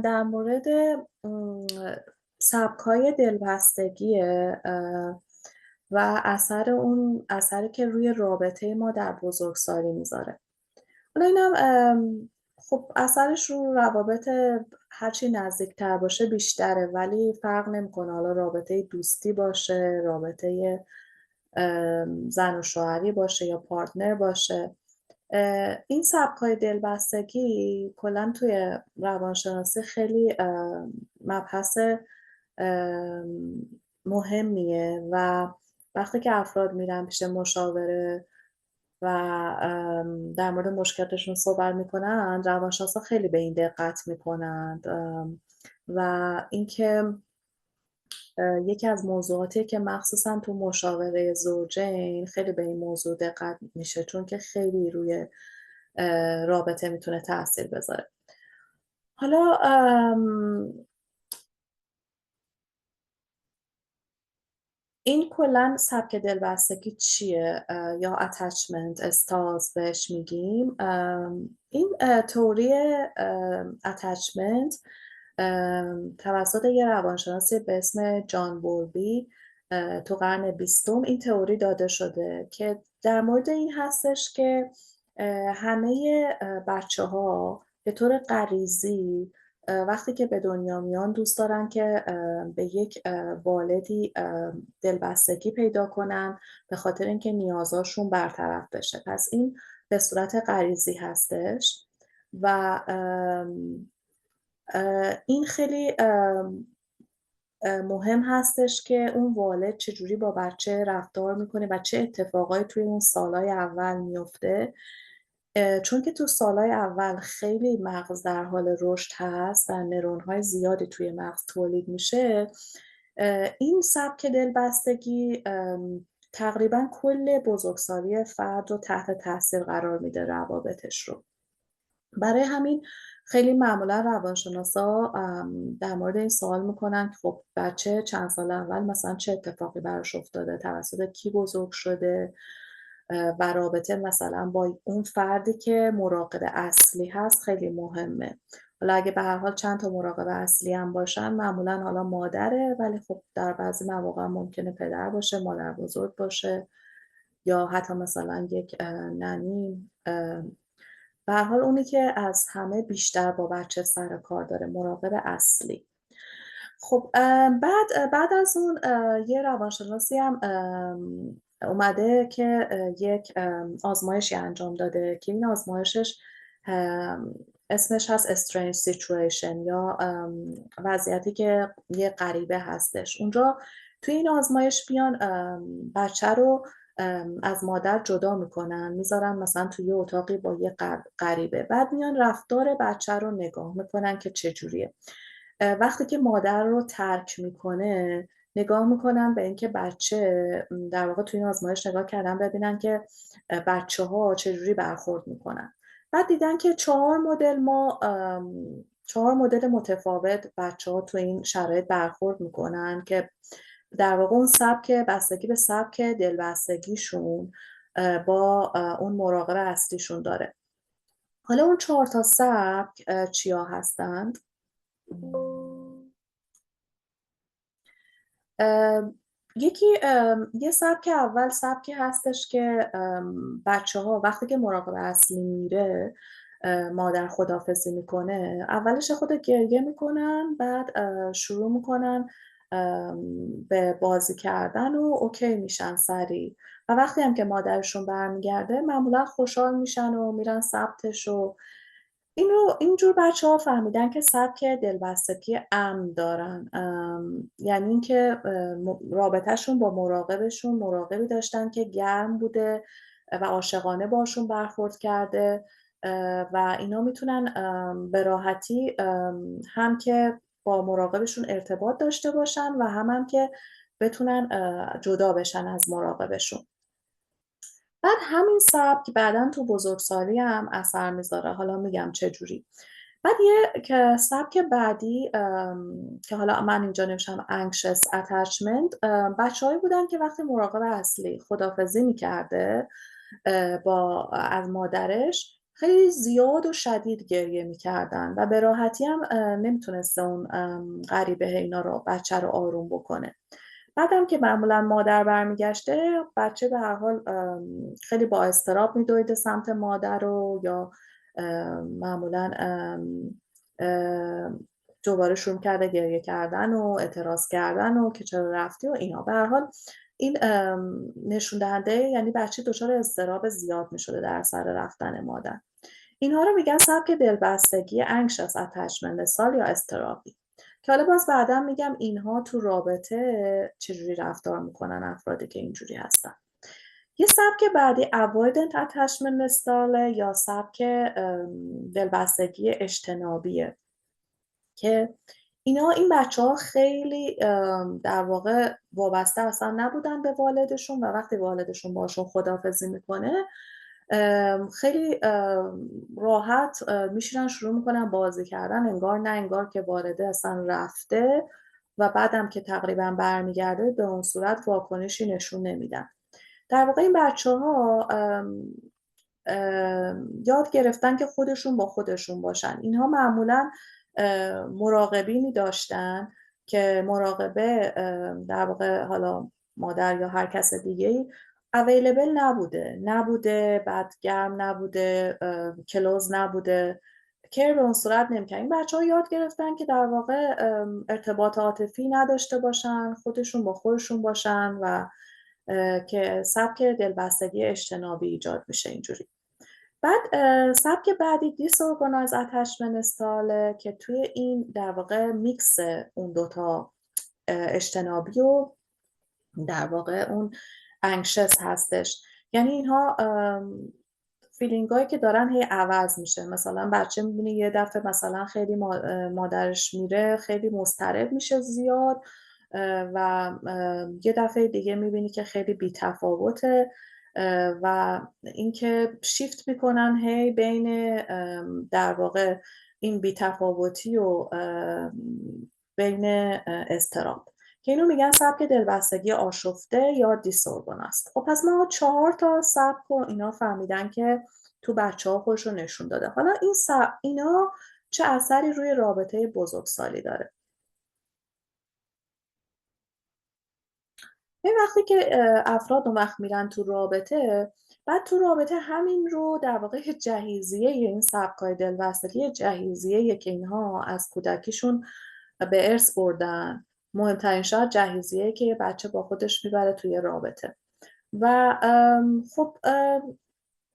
در مورد سبکای دلبستگیه و اون اثری که روی رابطه ما در بزرگسالی میذاره. حالا اینم خب اثرش رو روابط هرچی نزدیکتر باشه بیشتره، ولی فرق نمیکنه حالا رابطه دوستی باشه، رابطه زن و شوهری باشه یا پارتنر باشه. این سبکای دلبستگی کلا توی روانشناسی خیلی مبحث مهمیه و وقتی که افراد میرن پیش مشاوره و در مورد مشکلاتشون صحبت میکنن، روانشناسا خیلی به این دقت میکنند و اینکه یکی از موضوعاتی که مخصوصا تو مشاوره زوجین خیلی به این موضوع دقت میشه، چون که خیلی روی رابطه میتونه تاثیر بذاره. حالا این کلا سبک دلبستگی چیه یا اتچمنت استاز بهش میگیم. این تئوری اتچمنت توسط یه روانشناسی به اسم جان بولبی تو قرن 20 این تئوری داده شده که در مورد این هستش که همه بچه ها به طور غریزی وقتی که به دنیا میان دوست دارن که به یک والدی دلبستگی پیدا کنن به خاطر اینکه نیازاشون برطرف بشه. پس این به صورت غریزی هستش و این خیلی مهم هستش که اون والد چجوری با بچه رفتار میکنه و چه اتفاقایی توی اون سالهای اول میفته، چون که تو سالهای اول خیلی مغز در حال رشد هست و نورون‌های زیادی توی مغز تولید میشه. این سبک دلبستگی تقریبا کل بزرگسالی فرد رو تحت تاثیر قرار میده، روابطش رو. برای همین خیلی معمولا روانشناسا در مورد این سوال میکنن که خب بچه چند سال اول مثلا چه اتفاقی براش افتاده، توسط کی بزرگ شده و رابطه مثلا با اون فردی که مراقب اصلی هست خیلی مهمه. حالا اگه به هر حال چند تا مراقب اصلی هم باشن، معمولا حالا مادره، ولی خب در بعضی مواقع ممکنه پدر باشه، مادر بزرگ باشه، یا حتی مثلا یک ننی. به هر حال اونی که از همه بیشتر با بچه سر کار داره، مراقب اصلی. خب بعد از اون یه روانشناسی هم اومده که یک آزمایشی انجام داده که این آزمایشش اسمش هست استرنج سیچویشن یا وضعیتی که یه غریبه هستش. اونجا توی این آزمایش بیان بچه رو از مادر جدا میکنن، میذارن مثلا توی یه اتاقی با یه غریبه، بعد میان رفتار بچه رو نگاه میکنن که چجوریه. وقتی که مادر رو ترک میکنه، نگاه میکنن به اینکه بچه، در واقع توی این آزمایش نگاه کردن ببینن که بچه ها چجوری برخورد میکنن. بعد دیدن که 4 مدل متفاوت بچه ها توی این شرایط برخورد میکنن که در واقع اون سبک بستگی به سبک دلبستگیشون با اون مراقب اصلیشون داره. حالا اون 4 تا سبک چیا هستند؟ یکی یه سبک اول سبکی هستش که بچه ها وقتی که مراقب اصلی میره، مادر خداحافظی میکنه، اولش خود گریه میکنن، بعد شروع میکنن به بازی کردن و اوکی میشن سریع، و وقتی هم که مادرشون برمیگرده معمولا خوشحال میشن و میرن ثبتش. و اینجور بچه ها فهمیدن که سبک دلبستگی امن دارن، یعنی اینکه رابطهشون با مراقبشون مراقبی داشتن که گرم بوده و عاشقانه باشون برخورد کرده و اینا میتونن به راحتی هم که با مراقبشون ارتباط داشته باشن و هم که بتونن جدا بشن از مراقبشون. بعد همین سبک بعداً تو بزرگسالی هم اثر میذاره. حالا میگم چجوری. بعد یه سبک بعدی که حالا من اینجا نوشتم anxious attachment، بچه‌هایی بودن که وقتی مراقب اصلی خداحافظی میکرده از مادرش، خیلی زیاد و شدید گریه میکردن و به راحتی هم نمیتونسته اون غریبه اینا رو بچه رو آروم بکنه. بعدم که معمولا مادر برمیگشته، بچه به هر حال خیلی با اضطراب میدویده سمت مادر رو، یا معمولا دوباره شروع کرده گریه کردن و اعتراض کردن و که چرا رفتی و اینا. به هر حال این نشون دهنده یعنی بچه دچار اضطراب زیاد میشده در سر رفتن مادر. اینها رو میگن سبک دلبستگی anxious attachment style یا اضطرابی، که حالا باز بعدا میگم اینها تو رابطه چجوری رفتار میکنن افرادی که اینجوری هستن. یه سبک بعدی avoidant attachment style یا سبک دلبستگی اجتنابیه، که این بچه ها خیلی در واقع وابسته اصلا نبودن به والدشون و وقتی والدشون باشون خداحافظی میکنه خیلی راحت میشینن شروع میکنن بازی کردن، انگار نه انگار که والده اصلا رفته و بعدم که تقریبا برمیگرده به اون صورت واکنشی نشون نمیدن. در واقع این بچه ها یاد گرفتن که خودشون با خودشون باشن. اینها معمولا مراقبینی داشتن که مراقبه در واقع حالا مادر یا هر کس دیگه اویلیبل نبوده، بعد گرم نبوده، کلوز نبوده، کر به اون صورت نمیکنن. این بچه ها یاد گرفتن که در واقع ارتباط عاطفی نداشته باشن، خودشون با خودشون باشن و که سبک دلبستگی اجتنابی ایجاد میشه اینجوری. بعد سبک بعدی دیسورگانایز اتچمنت استایل که توی این در واقع میکس اون دوتا اجتنابی و در واقع اون انکشس هستش. یعنی اینها فیلینگ هایی که دارن هی عوض میشه. مثلا بچه میبینی یه دفعه مثلا خیلی مادرش میره خیلی مضطرب میشه زیاد و یه دفعه دیگه میبینی که خیلی بی‌تفاوته و اینکه شیفت میکنن هی بین در واقع این بی‌تفاوتی و بین اضطراب، که اینو میگن سبک دلبستگی آشفته یا دیسورگانایزد. خب پس ما 4 تا سبک و اینا فهمیدن که تو بچه ها خودش رو نشون داده. حالا اینا چه اثری روی رابطه بزرگسالی داره؟ این وقتی که افراد اون وقت میرن تو رابطه، بعد تو رابطه همین رو در واقع جهیزیه این سبکای دلبستگی جهیزیه که اینها از کودکیشون به ارث بردن، مهمترین شاید جهیزیه که یه بچه با خودش میبره توی رابطه. و خب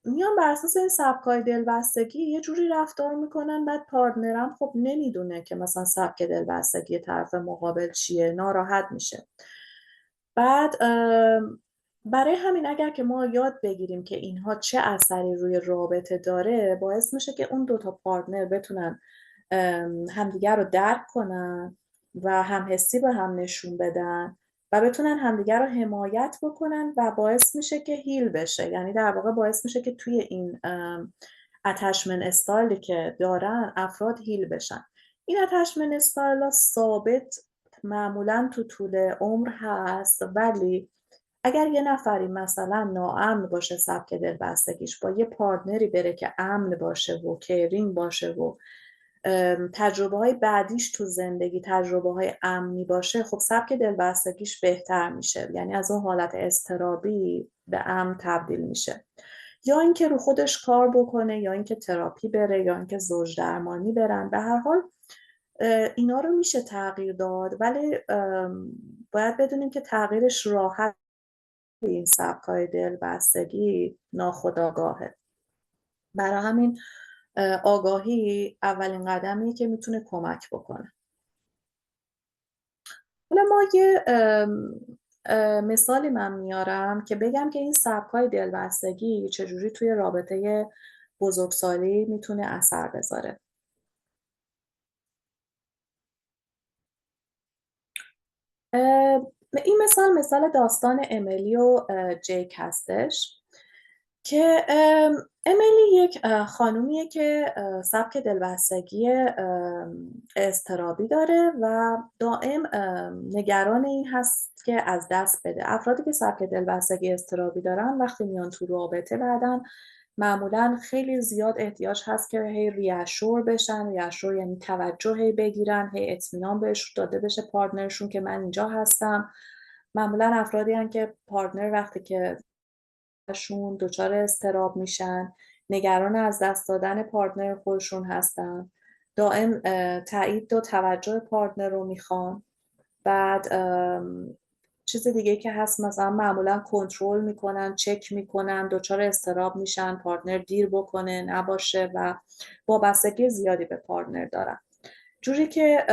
میان بر اساس این سبکای دلبستگی یه جوری رفتار میکنن، بعد پارتنرم خب نمیدونه که مثلا سبک دلبستگی طرف مقابل چیه، ناراحت میشه. بعد برای همین اگر که ما یاد بگیریم که اینها چه اثری روی رابطه داره، باعث میشه که اون دوتا پارتنر بتونن همدیگر رو درک کنن و همحسی به هم نشون بدن و بتونن همدیگر رو حمایت بکنن و باعث میشه که هیل بشه. یعنی در واقع باعث میشه که توی این اتچمنت استایلی که دارن افراد هیل بشن. این اتچمنت استایل ثابت معمولا تو طول عمر هست، ولی اگر یه نفری مثلا ناامن باشه سبک دلبستگیش، با یه پارتنری بره که امن باشه و کیرینگ باشه و تجربه های بعدیش تو زندگی تجربه های امنی باشه، خب سبک دلبستگیش بهتر میشه، یعنی از اون حالت اضطرابی به امن تبدیل میشه. یا اینکه رو خودش کار بکنه، یا اینکه تراپی بره، یا اینکه زوج درمانی برن. به هر حال اینا رو میشه تغییر داد، ولی باید بدونیم که تغییرش راحت این سبکای دلبستگی ناخودآگاهه. برای همین آگاهی اولین قدمیه که میتونه کمک بکنه. حالا ما یه مثالی من میارم که بگم که این سبکای دلبستگی چجوری توی رابطه بزرگسالی میتونه اثر بذاره. این مثال داستان امیلی و جیک هستش که امیلی یک خانومیه که سبک دلبستگی اضطرابی داره و دائم نگران این هست که از دست بده. افرادی که سبک دلبستگی اضطرابی دارن وقتی میان تو رابطه بعدن معمولا خیلی زیاد احتیاج هست که هی ریاشور بشن. ریاشور یعنی توجه هی بگیرن، هی اطمینان بهش داده بشه پارتنرشون که من اینجا هستم. معمولا افرادی هستن که پارتنر وقتی که شون دچار اضطراب میشن، نگران از دست دادن پارتنر خودشون هستن، دائم تایید و توجه پارتنر رو میخوان. بعد چیز دیگه که هست مثلا معمولا کنترل میکنن، چک میکنن، دچار اضطراب میشن پارتنر دیر بکنه نباشه و وابستگی زیادی به پارتنر دارن. جوری که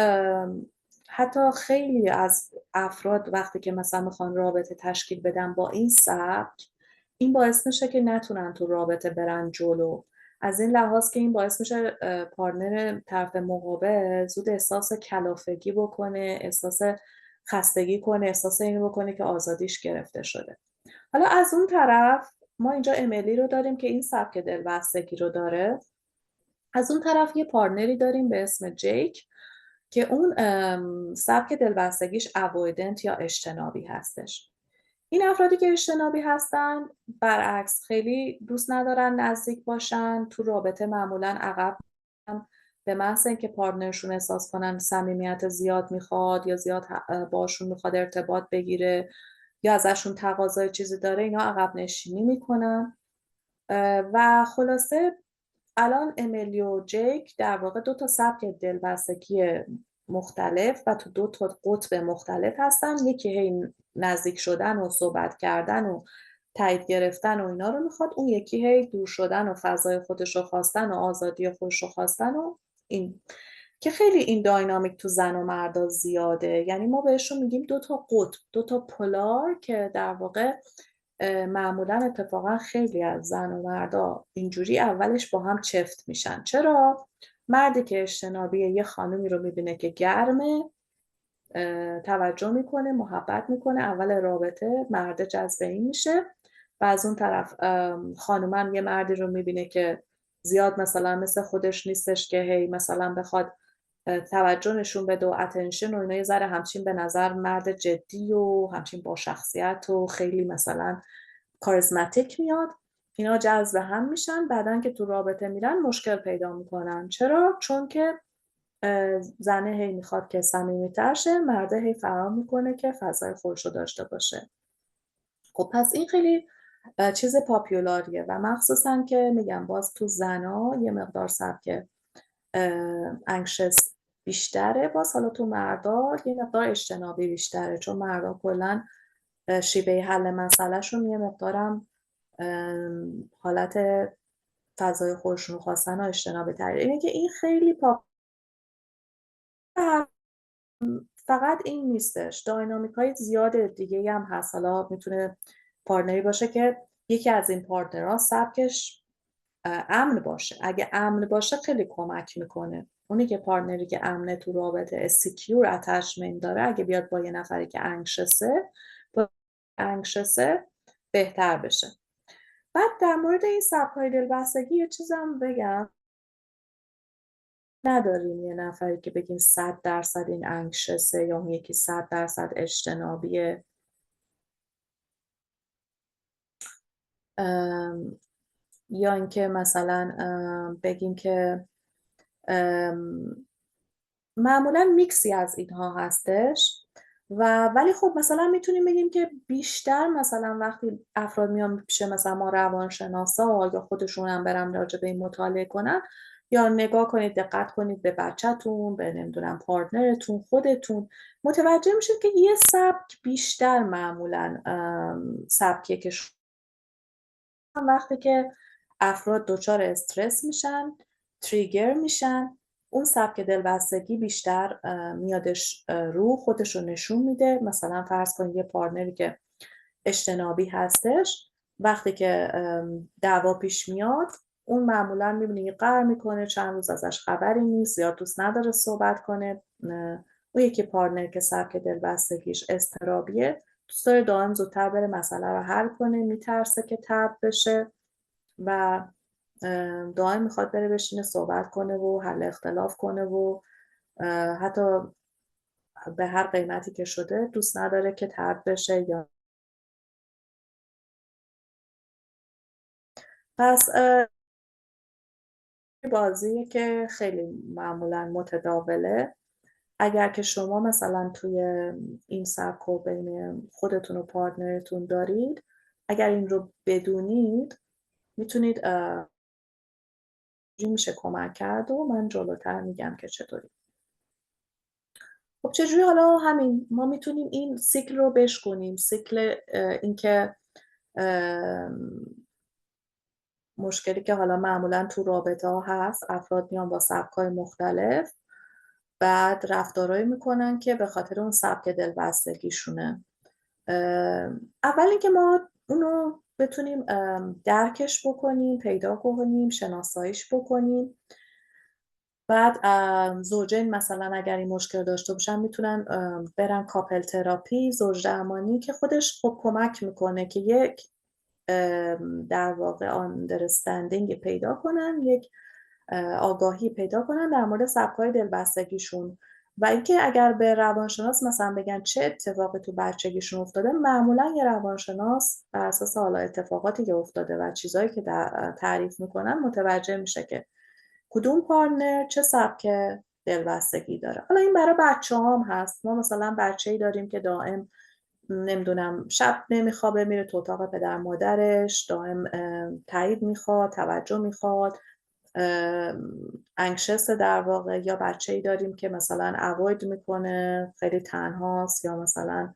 حتی خیلی از افراد وقتی که مثلا میخوان رابطه تشکیل بدن با این سبک، این باعث میشه که نتونن تو رابطه برن جلو. از این لحاظ که این باعث میشه پارتنر طرف مقابل زود احساس کلافگی بکنه، احساس خستگی کنه، احساس این بکنه که آزادیش گرفته شده. حالا از اون طرف ما اینجا امیلی رو داریم که این سبک دلبستگی رو داره. از اون طرف یه پارتنری داریم به اسم جیک که اون سبک دلبستگیش اوایدنت یا اجتنابی هستش. این افرادی که اجتنابی هستن برعکس خیلی دوست ندارن نزدیک باشن، تو رابطه معمولا عقب به محض اینکه پارتنرشون احساس کنن صمیمیت زیاد میخواد یا زیاد باشون میخواد ارتباط بگیره یا ازشون تقاضای چیزی داره، اینا عقب نشینی میکنن. و خلاصه الان امیلی و جیک در واقع دو تا سبک دلبستگی مختلف و تو دو تا قطب مختلف هستن. یکی هی نزدیک شدن و صحبت کردن و تایید گرفتن و اینا رو میخواد، اون یکی هی دور شدن و فضای خودش رو خواستن و آزادی خودش رو خواستن و این که خیلی این داینامیک تو زن و مردا زیاده. یعنی ما بهشون میگیم دو تا قطب، دو تا پولار که در واقع معمولا اتفاقا خیلی از زن و مردا اینجوری اولش با هم چفت میشن. چرا؟ مردی که اجتنابیه یه خانومی رو میبینه که گرمه، توجه میکنه، محبت میکنه، اول رابطه مرد جذب این میشه و از اون طرف خانومم یه مردی رو میبینه که زیاد مثلا مثل خودش نیستش که هی مثلا بخواد توجه نشون بده و اتنشن و اینا، یه ذره همچین به نظر مرد جدی و همچین با شخصیت و خیلی مثلا کاریزماتیک میاد. اینا جذب هم میشن، بعدن که تو رابطه میرن مشکل پیدا میکنن. چرا؟ چون که زنه هی میخواد که صمیمیتر شه، مرده هی فرار میکنه که فضای خودش رو داشته باشه. خب پس این خیلی چیز پاپیولاریه و مخصوصا که میگم باز تو زنا یه مقدار سبک انکشس بیشتره، باز حالا تو مردا یه مقدار اجتنابی بیشتره، چون مردا کلا شیوه حل مسئلهشون یه مقدارم حالت فضای خودشون رو خواستن و اجتنابی تره. اینه که این خیلی فقط این نیستش، داینامیک های زیاد دیگه هم هست. حالا میتونه پارتنری باشه که یکی از این پارتنرها سبکش امن باشه. اگه امن باشه خیلی کمک میکنه. اونی که پارتنری که امنه تو رابطه سیکیور اتچمنت داره، اگه بیاد با یه نفری که انکشسه بهتر بشه. بعد در مورد این سبک‌های دلبستگی یه چیزم بگم، نداریم یه نفری که بگیم 100% این انکشسه یا اون یکی 100% اجتنابیه. یا اینکه مثلا بگیم که معمولا میکسی از اینها هستش. ولی خب مثلا میتونیم بگیم که بیشتر مثلا وقتی افراد میان پیش مثلا ما روانشناسا یا خودشون هم برن راجع به این مطالعه کنن، یا نگاه کنید دقت کنید به بچه‌تون، به نمیدونم پارتنرتون، خودتون، متوجه میشید که یه سبک بیشتر معمولا سبکیه که وقتی که افراد دچار استرس میشن، تریگر میشن، اون سبک دلبستگی بیشتر میادش رو خودش رو نشون میده. مثلا فرض کنید یه پارتنری که اجتنابی هستش، وقتی که دعوا پیش میاد اون معمولا میبینی قهر میکنه، چند روز ازش خبری نیست، زیاد دوست نداره صحبت کنه. اون یکی پارتنر که سبک دلبستگیش اضطرابیه دوست داره دائم زودتر بره مسئله رو حل کنه، میترسه که طرد بشه و دائم میخواد بره بشینه صحبت کنه و حل اختلاف کنه و حتی به هر قیمتی که شده دوست نداره که طرد بشه. یا پس بازیه که خیلی معمولا متداوله. اگر که شما مثلا توی این سبک و بین خودتون و پارتنرتون دارید، اگر این رو بدونید میتونید میشه کمک کرد و من جلوتر میگم که چطوری. خب چجوری حالا همین ما میتونیم این سیکل رو بشکنیم، سیکل اینکه مشکلی که حالا معمولا تو رابطه ها هست، افراد میان با سبک‌های مختلف، بعد رفتارهایی میکنن که به خاطر اون سبک دلبستگیشونه. اول اینکه ما اونو بتونیم درکش بکنیم، پیدا کنیم، شناساییش بکنیم. بعد زوجین مثلا اگر این مشکل داشته باشن میتونن برن کاپل تراپی، زوج درمانی، که خودش خب کمک میکنه که یک در واقع آندرستندینگ پیدا کنن، یک آگاهی پیدا کنن در مورد سبک‌های دلبستگیشون. و اینکه اگر به روانشناس مثلا بگن چه اتفاقی تو بچگیشون افتاده، معمولا یه روانشناس بر اساس حالا اتفاقاتی که افتاده و چیزایی که تعریف میکنن متوجه میشه که کدوم پارتنر چه سبک دلبستگی داره. حالا این برای بچه‌هام هست. ما مثلا بچه‌ای داریم که دائم نمیدونم شب نمیخوابه، میره تو اتاق پدر مادرش، دائم تایید میخواد، توجه میخواد، انکشس در واقع. یا بچه‌ای داریم که مثلا اوید میکنه، خیلی تنهاست، یا مثلا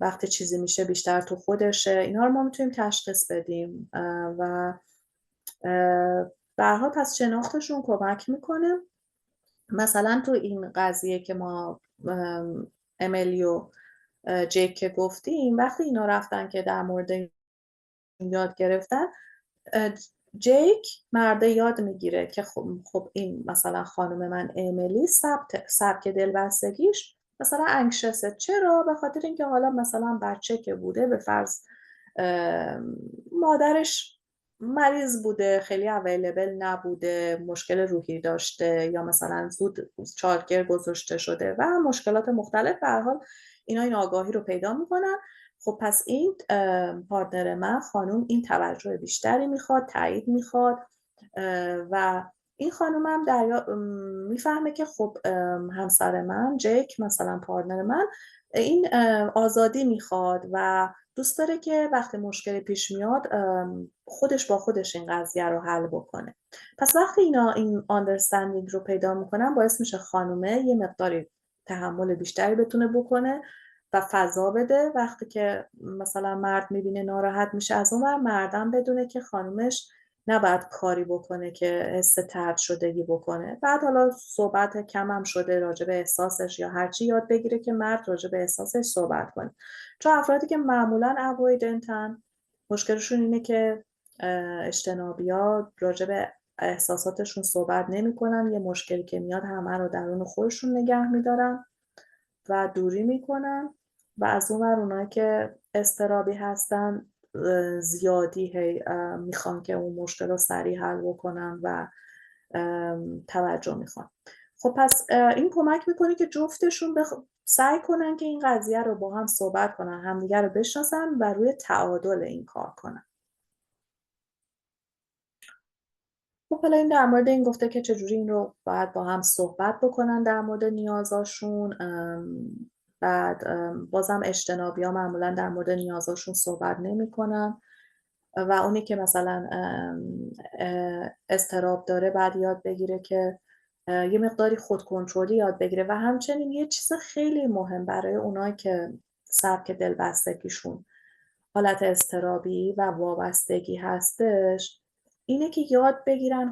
وقتی چیزی میشه بیشتر تو خودشه. اینا رو ما میتونیم تشخیص بدیم و به هر حال پس شناختشون کمک میکنه. مثلا تو این قضیه که ما امیلی و جیک که گفتیم، وقتی اینا رفتن که در مورد یاد گرفتن، جیک مرده یاد میگیره که خب این مثلا خانم من امیلی سبک دلبستگیش مثلا انکشسه. چرا؟ به خاطر اینکه حالا مثلا بچه که بوده، به فرض مادرش مریض بوده، خیلی اویلیبل نبوده، مشکل روحی داشته، یا مثلا زود چالکر گذاشته شده و مشکلات مختلف. به هر حال اینا این آگاهی رو پیدا میکنن. خب پس این پارتنر من خانم این توجه بیشتری میخواد، تایید میخواد، و این خانم هم میفهمه که خب همسر من جیک مثلا پارتنر من این آزادی میخواد و دوست داره که وقتی مشکلی پیش میاد خودش با خودش این قضیه رو حل بکنه. پس وقتی اینا این آندرستندینگ رو پیدا میکنن، باعث میشه خانومه یه مقداری تحمل بیشتری بتونه بکنه و فضا بده. وقتی که مثلا مرد میبینه ناراحت میشه، از اون ور مردم بدونه که خانومش نباید کاری بکنه که حس طرد شدگی بکنه. بعد حالا صحبت کم هم شده راجع به احساسش یا هرچی، یاد بگیره که مرد راجع به احساسش صحبت کنه. چون افرادی که معمولا اوایدنتن، مشکلشون اینه که اجتنابی ها راجع به احساساتشون صحبت نمی کنن. یه مشکلی که میاد همه رو درون خودشون نگه میدارن و دوری میکنن. و از اون ور اونایی که اضطرابی هستن زیادی میخوان که اون مشکل رو سریع حل بکنن و توجه میخوان. خب پس این کمک میکنه که جفتشون سعی کنن که این قضیه رو با هم صحبت کنن، همدیگر رو بشناسن و روی تعادل این کار کنن. خب حالا این در مورد این گفته که چجوری این رو باید با هم صحبت بکنن در مورد نیازاشون. بعد بازم اجتنابی ها معمولا در مورد نیازاشون صحبت نمی کنن و اونی که مثلا اضطراب داره بعد یاد بگیره که یه مقداری خودکنترلی یاد بگیره. و همچنین یه چیز خیلی مهم برای اونایی که سبک دلبستگیشون حالت اضطرابی و وابستگی هستش، اینه که یاد بگیرن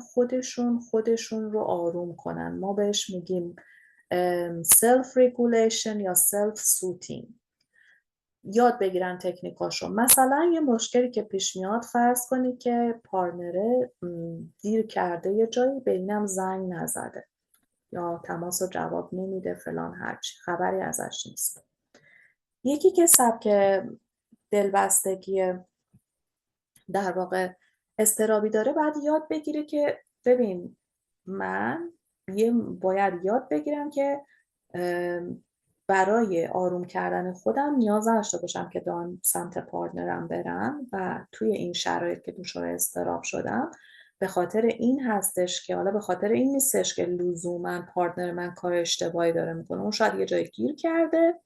خودشون رو آروم کنن. ما بهش میگیم self regulation یا self soothing. یاد بگیرن تکنیکاشو. مثلا یه مشکلی که پیش میاد، فرض کنید که پارتنره دیر کرده یه جایی، به اینم زنگ نزده یا تماس رو جواب نمیده، فلان هرچی، خبری ازش نیست. یکی که سبک دلبستگی در واقع اضطرابی داره، باید یاد بگیره که ببین من باید یاد بگیرم که برای آروم کردن خودم نیاز نداشته باشم که دارم سمت پارتنرم برم و توی این شرایط که دچار اضطراب شدم به خاطر این هستش که حالا به خاطر این نیستش که لزوما پارتنر من کار اشتباهی داره میکنه. اون شاید یه جای گیر کرده،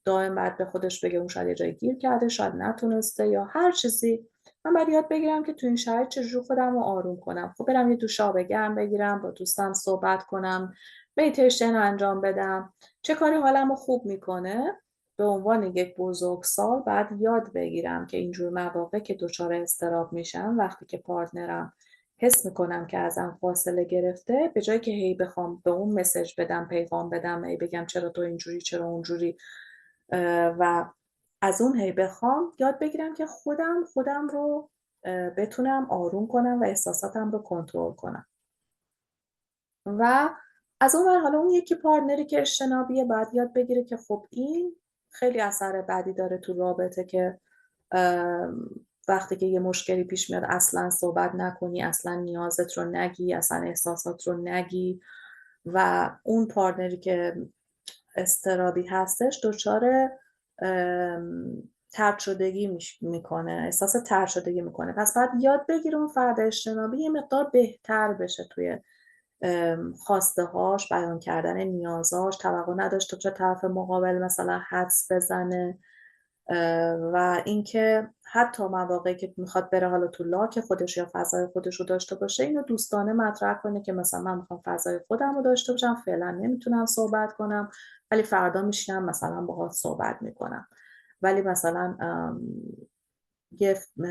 دائم بعد به خودش بگه اون شاید یه جای گیر کرده، شاید نتونسته یا هر چیزی. من باید یاد بگیرم که تو این شرایط چجوری خودم رو آروم کنم. خب برم یه دوش آب گرم بگیرم، با دوستم صحبت کنم، مدیتیشن انجام بدم. چه کاری حالم رو خوب میکنه. به عنوان یک بزرگسال بعد یاد بگیرم که اینجور مواقع که دچار اضطراب میشم، وقتی که پارتنرم حس میکنم که ازم فاصله گرفته، به جایی که هی بخوام به اون مسیج بدم، پیغام بدم، هی بگم چرا تو اینجوری، چرا اونجوری، و از اون هی بخوام، یاد بگیرم که خودم رو بتونم آروم کنم و احساساتم رو کنترل کنم. و از اون ور حالا اون یکی پارتنری که اجتنابیه باید یاد بگیره که خب این خیلی اثر بدی داره تو رابطه، که وقتی که یه مشکلی پیش میاد اصلا صحبت نکنی، اصلا نیازت رو نگی، اصلا احساسات رو نگی، و اون پارتنری که اضطرابی هستش دچار طرد شدگی میکنه، احساس طرد شدگی میکنه. پس باید یاد بگیره اون فرد اجتنابی یه مقدار بهتر بشه توی خواسته هاش، بیان کردن نیازاش، توقع نداشته باشه طرف مقابل مثلا حدس بزنه، و اینکه حتی مواقعی که میخواد بره حالا تو لاک خودش یا فضای خودش رو داشته باشه، اینو دوستانه مطرح کنه که مثلا من میخوام فضای خودم رو داشته باشم، فعلا نمیتونم صحبت کنم، ولی فردا میشینم مثلا باهات صحبت میکنم، ولی مثلا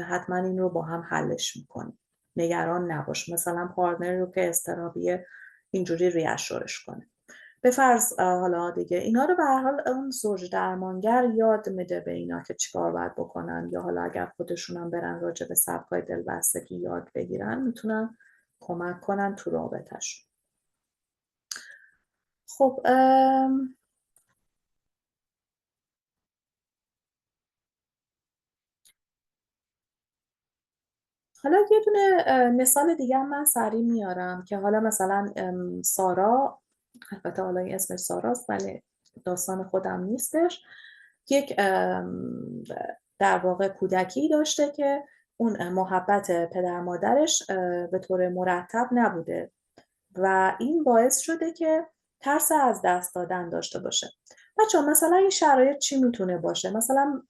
حتما این رو با هم حلش میکنیم، نگران نباش. مثلا پارتنر رو که اضطرابیه اینجوری ریاشورش کنه. به فرض حالا دیگه اینا رو به هر حال اون زوج درمانگر یاد میده به اینا که چیکار باید بکنن، یا حالا اگر خودشونم برن راجع به سبکای دلبستگی یاد بگیرن، میتونن کمک کنن تو رابطه‌شون. خب حالا یه دونه مثال دیگه هم من سریع میارم که حالا مثلا سارا، البته حالا این اسمش ساراست ولی داستان خودم نیستش، یک در واقع کودکی داشته که اون محبت پدر مادرش به طور مرتب نبوده و این باعث شده که ترس از دست دادن داشته باشه. بچه مثلا این شرایط چی میتونه باشه؟ مثلا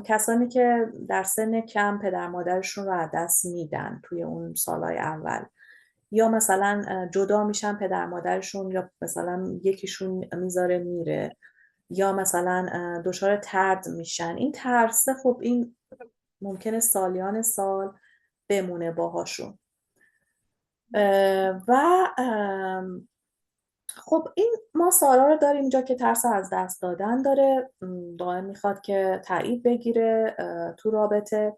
کسانی که در سن کم پدر مادرشون رو از دست میدن توی اون سالهای اول، یا مثلا جدا میشن پدر مادرشون، یا مثلا یکیشون میذاره میره، یا مثلا دچار طرد میشن. این ترسه خب این ممکنه سالیان سال بمونه باهاشون. و خب این ما سارا رو داریم اینجا که ترس از دست دادن داره، دائم میخواد که تایید بگیره تو رابطه،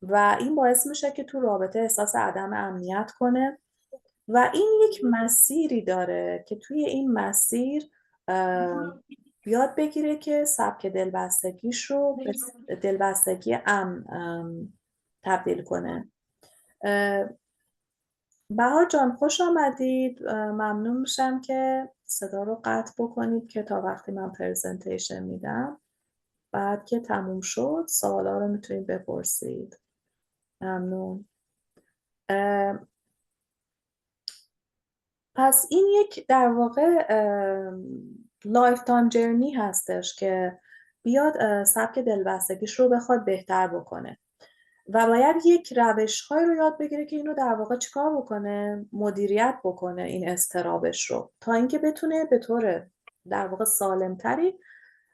و این باعث میشه که تو رابطه احساس عدم امنیت کنه، و این یک مسیری داره که توی این مسیر یاد بگیره که سبک دلبستگیش رو به دلبستگی امن تبدیل کنه. بهار جان خوش آمدید. ممنون میشم که صدا رو قطع بکنید که تا وقتی من پرزنتیشن میدم، بعد که تموم شد سوالا رو میتونید بپرسید. ممنون. پس این یک در واقع لایف تایم جرنی هستش که بیاد سبک دلبستگیش رو بخواد بهتر بکنه و باید یک روش‌هایی رو یاد بگیره که اینو در واقع چیکار بکنه، مدیریت بکنه این اضطرابش رو، تا اینکه بتونه به طور در واقع سالمتری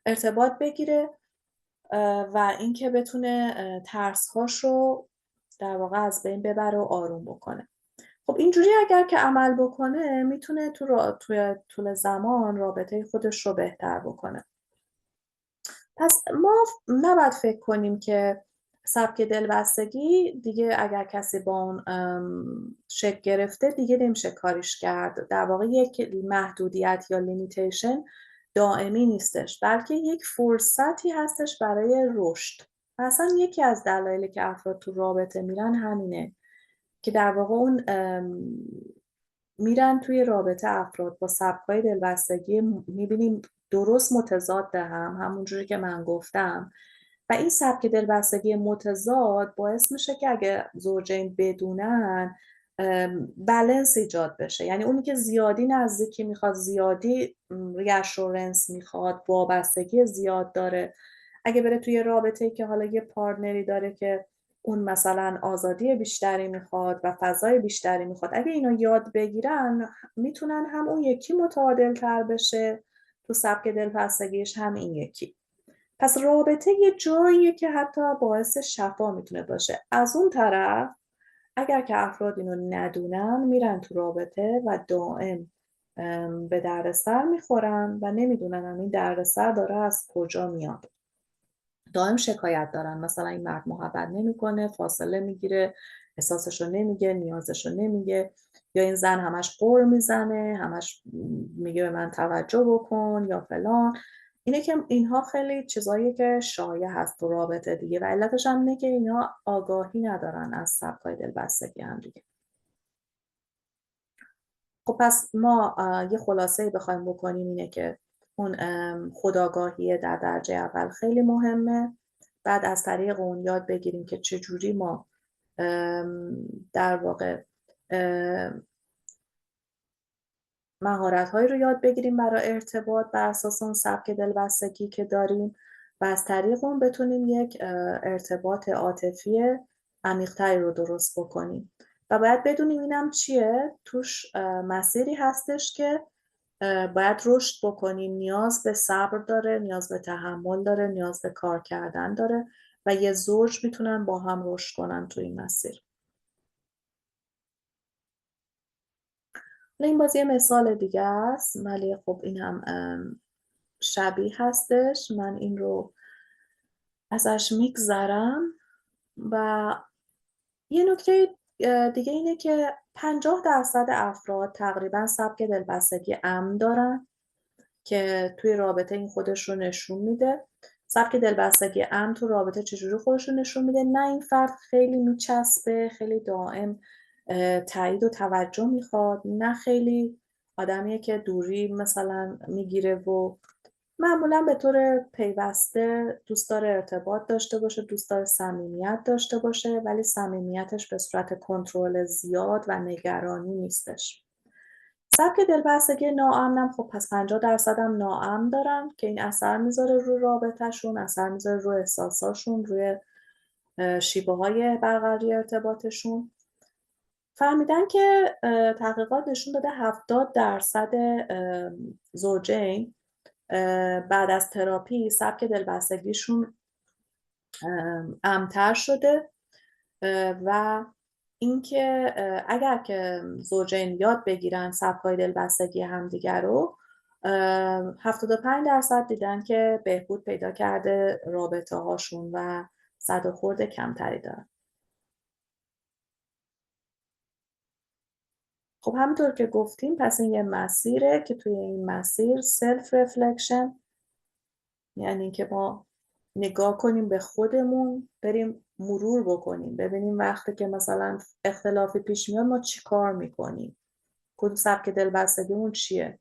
ارتباط بگیره و اینکه بتونه ترس‌هاش رو در واقع از بین ببره و آروم بکنه. خب اینجوری اگر که عمل بکنه میتونه توی طول زمان رابطه خودش رو بهتر بکنه. پس ما نباید فکر کنیم که سبک دلبستگی دیگه اگر کسی با اون شکل گرفته دیگه نمیشه کاریش کرد. در واقع یک محدودیت یا لیمیتیشن دائمی نیستش، بلکه یک فرصتی هستش برای رشد. مثلا یکی از دلایلی که افراد تو رابطه میرن همینه که در واقع اون میرن توی رابطه افراد با سبکای دلبستگی میبینیم درست متضاد همونجوری که من گفتم و این سبک دلبستگی متضاد باعث میشه که اگه زوجین بدونن بالانس ایجاد بشه، یعنی اونی که زیادی نزدیکی میخواد، زیادی ریاشورنس میخواد، وابستگی زیاد داره، اگه بره توی رابطه‌ای که حالا یه پارتنری داره که اون مثلا آزادی بیشتری میخواد و فضای بیشتری میخواد، اگه اینا یاد بگیرن میتونن هم اون یکی متعادل تر بشه تو سبک دلبستگیش، هم این یکی. پس رابطه یه جاییه که حتی باعث شفا میتونه باشه. از اون طرف اگر که افراد اینو ندونن میرن تو رابطه و دائم به دردسر میخورن و نمیدونن این دردسر داره از کجا میاد. دائم شکایت دارن، مثلا این مرد محبت نمیکنه، فاصله میگیره، احساسشو نمیگه، نیازشو نمیگه، یا این زن همش قر میزنه، همش میگه به من توجه بکن یا فلان. اینه که اینها خیلی چیزاییه که شایع هست تو رابطه دیگه و علتش هم اینه که اینها آگاهی ندارن از سبکای دلبستگی هم دیگه. خب پس ما یه خلاصه بخوایم بکنیم اینه که اون خودآگاهی در درجه اول خیلی مهمه. بعد از طریق اون یاد بگیریم که چجوری ما در واقع مهارت‌هایی رو یاد بگیریم برای ارتباط بر اساس اون سبک دلبستگی که داریم و از طریق اون بتونیم یک ارتباط عاطفی عمیق‌تری رو درست بکنیم و باید بدونیم اینم چیه، توش مسیری هستش که باید رشد بکنیم، نیاز به صبر داره، نیاز به تحمل داره، نیاز به کار کردن داره و یه زوج میتونن با هم رشد کنن تو این مسیر. این باز یه مثال دیگه است ولی خب این هم شبیه هستش، من این رو ازش میگذرم. و یه نکته دیگه اینه که 50% افراد تقریبا سبک دلبستگی امن دارن که توی رابطه این خودش رو نشون میده. سبک دلبستگی امن تو رابطه چجوری خودش رو نشون میده؟ نه این فرد خیلی میچسبه، خیلی دائم تایید و توجه میخواد، نه خیلی آدمیه که دوری مثلا میگیره و معمولا به طور پیوسته دوست داره ارتباط داشته باشه، دوست داره صمیمیت داشته باشه، ولی صمیمیتش به صورت کنترل زیاد و نگرانی نیستش. سبک دلبستگی ناامنم خب پس 50% هم ناامن دارن که این اثر میذاره رو رابطهشون، اثر میذاره رو احساساشون، روی شیوه های برقراری ارتباطشون. فهمیدن که تحقیقات نشون داده 70% زوجین بعد از تراپی سبک دلبستگیشون امن‌تر شده و اینکه اگر که زوجین یاد بگیرن سبک‌های دلبستگی همدیگر رو 75% دیدن که بهبود پیدا کرده رابطه هاشون و زد و خورد کمتری دارن. خب همونطور که گفتیم پس این یه مسیره که توی این مسیر سلف رفلکشن، یعنی که ما نگاه کنیم به خودمون، بریم مرور بکنیم ببینیم وقتی که مثلا اختلافی پیش میاد ما چی کار میکنیم، کدوم سبک دلبستگیمون چیه،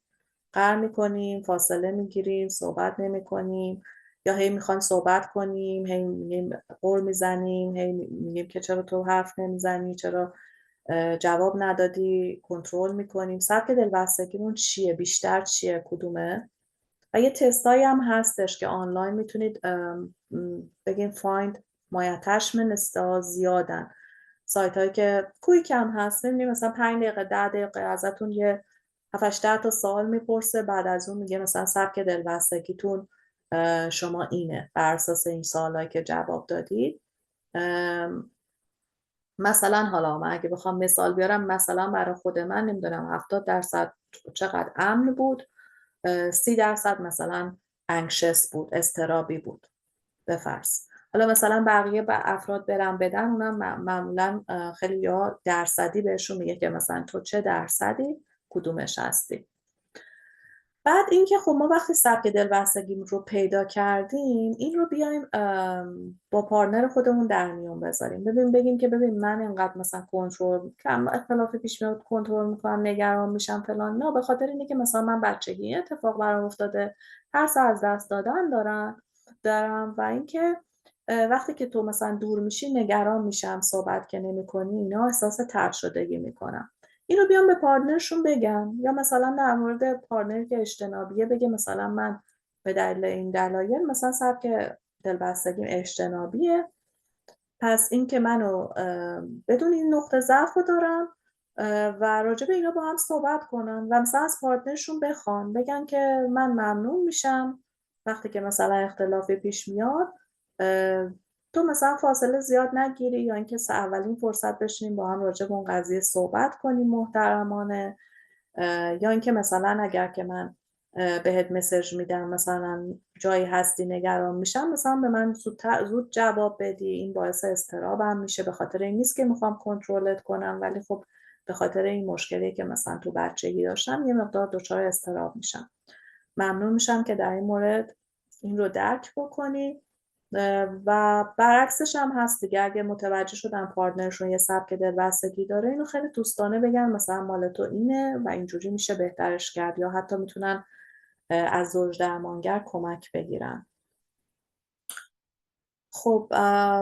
قهر میکنیم، فاصله میگیریم، صحبت نمیکنیم، یا هی میخوایم صحبت کنیم، هی میگیم قر میزنیم، هی میگیم که چرا تو حرف نمیزنی، چرا جواب ندادی، کنترل میکنیم. سبک دلبستگیمون چیه، بیشتر چیه، کدومه. و یه تستایی هم هستش که آنلاین میتونید بگیم find my attachment زیادن، سایت هایی که کویک هم هست، میبینیم مثلا 5 دقیقه 10 دقیقه ازتون یه 7-8 تا سوال میپرسه، بعد از اون میگه مثلا سبک دلبستگیتون شما اینه بر اساس این سوالایی که جواب دادید. مثلا حالا من اگه بخوام مثال بیارم، مثلا برای خود من نمیدونم 70% چقدر امن بود، 30% مثلا انکشس بود، اضطرابی بود به فرض. حالا مثلا بقیه افراد برم بدن، اونم معمولا خیلی یا درصدی بهشون میگه که مثلا تو چه درصدی کدومش هستی. بعد اینکه خب ما وقتی سبک دلبستگی رو پیدا کردیم، این رو بیایم با پارتنر خودمون در میون بذاریم، بگیم که ببین من اینقدر مثلا کنترل کم اختلاف پیش میاد کنترل میکنم، نگران میشم فلان، نه به خاطر اینه که مثلا من بچگی اتفاق برام افتاده، ترس از دست دادن دارم و اینکه وقتی که تو مثلا دور میشی نگران میشم، صحبت که نمیکنی، اینا احساس طرد شدگی میکنم. این رو بیان به پارتنرشون بگن، یا مثلا در مورد پارتنر که اجتنابیه بگه مثلا من به دلیل این دلایل مثلا سبک دلبستگیم اجتنابیه، پس این که منو بدون این نقطه ضعف رو دارم و راجع به اینا با هم صحبت کنن و مثلا از پارتنرشون بخوان بگن که من ممنون میشم وقتی که مثلا اختلافی پیش میاد تو مثلا فاصله زیاد نگیری، یا اینکه اولین فرصت بشینیم با هم راجع به اون قضیه صحبت کنیم محترمانه، یا اینکه مثلا اگر که من بهت مسج میدم مثلا جایی هستی نگران میشم، مثلا به من زود جواب بدی، این باعث اضطرابم میشه، به خاطر این نیست که میخوام کنترلت کنم، ولی خب به خاطر این مشکلی که مثلا تو بچگی داشتم یه مقدار دچار اضطراب میشم. ممنون میشم که در این مورد این رو درک بکنی. و برعکسش هم هست دیگه، اگه متوجه شدن پارتنرشون یه سبک دلبستگی داره، اینو خیلی دوستانه بگن مثلا مال تو اینه و اینجوری میشه بهترش کرد، یا حتی میتونن از زوج درمانگر کمک بگیرن. خب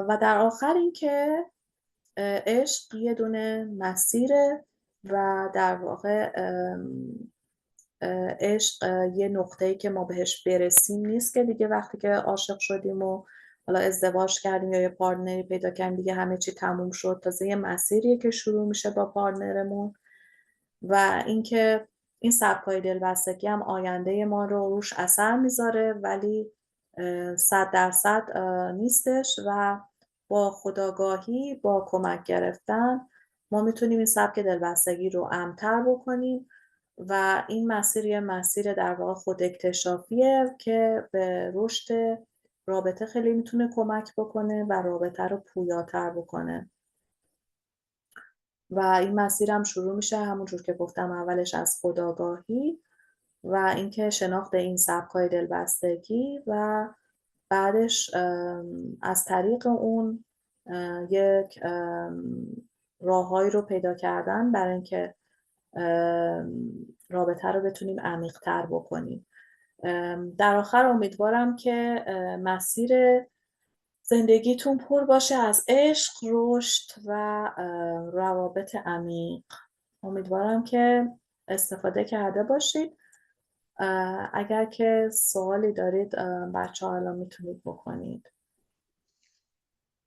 و در آخر این که عشق یه دونه مسیره و در واقع عشق یه نقطه‌ای که ما بهش برسیم نیست که دیگه وقتی که عاشق شدیم و حالا ازدواج کردیم یا یه پارتنری پیدا کردیم دیگه همه چی تموم شد. تازه یه مسیریه که شروع میشه با پارتنرمون و اینکه این سبکای دلبستگی هم آینده ما رو روش اثر میذاره، ولی 100% نیستش و با خودآگاهی، با کمک گرفتن ما میتونیم این سبک دلبستگی رو امن‌تر بکنیم و این مسیر یه مسیر در واقع خود اکتشافیه که به رشد رابطه خیلی میتونه کمک بکنه و رابطه رو پویاتر بکنه. و این مسیرم شروع میشه همونجور که گفتم اولش از خودآگاهی و اینکه شناخت این سبکای دلبستگی و بعدش از طریق اون یک راههایی رو پیدا کردن برای اینکه رابطه رو بتونیم عمیق‌تر بکنیم. در آخر امیدوارم که مسیر زندگیتون پر باشه از عشق، رشد و روابط عمیق. امیدوارم که استفاده کرده باشید. اگر که سوالی دارید بچه ها الان میتونید بکنید.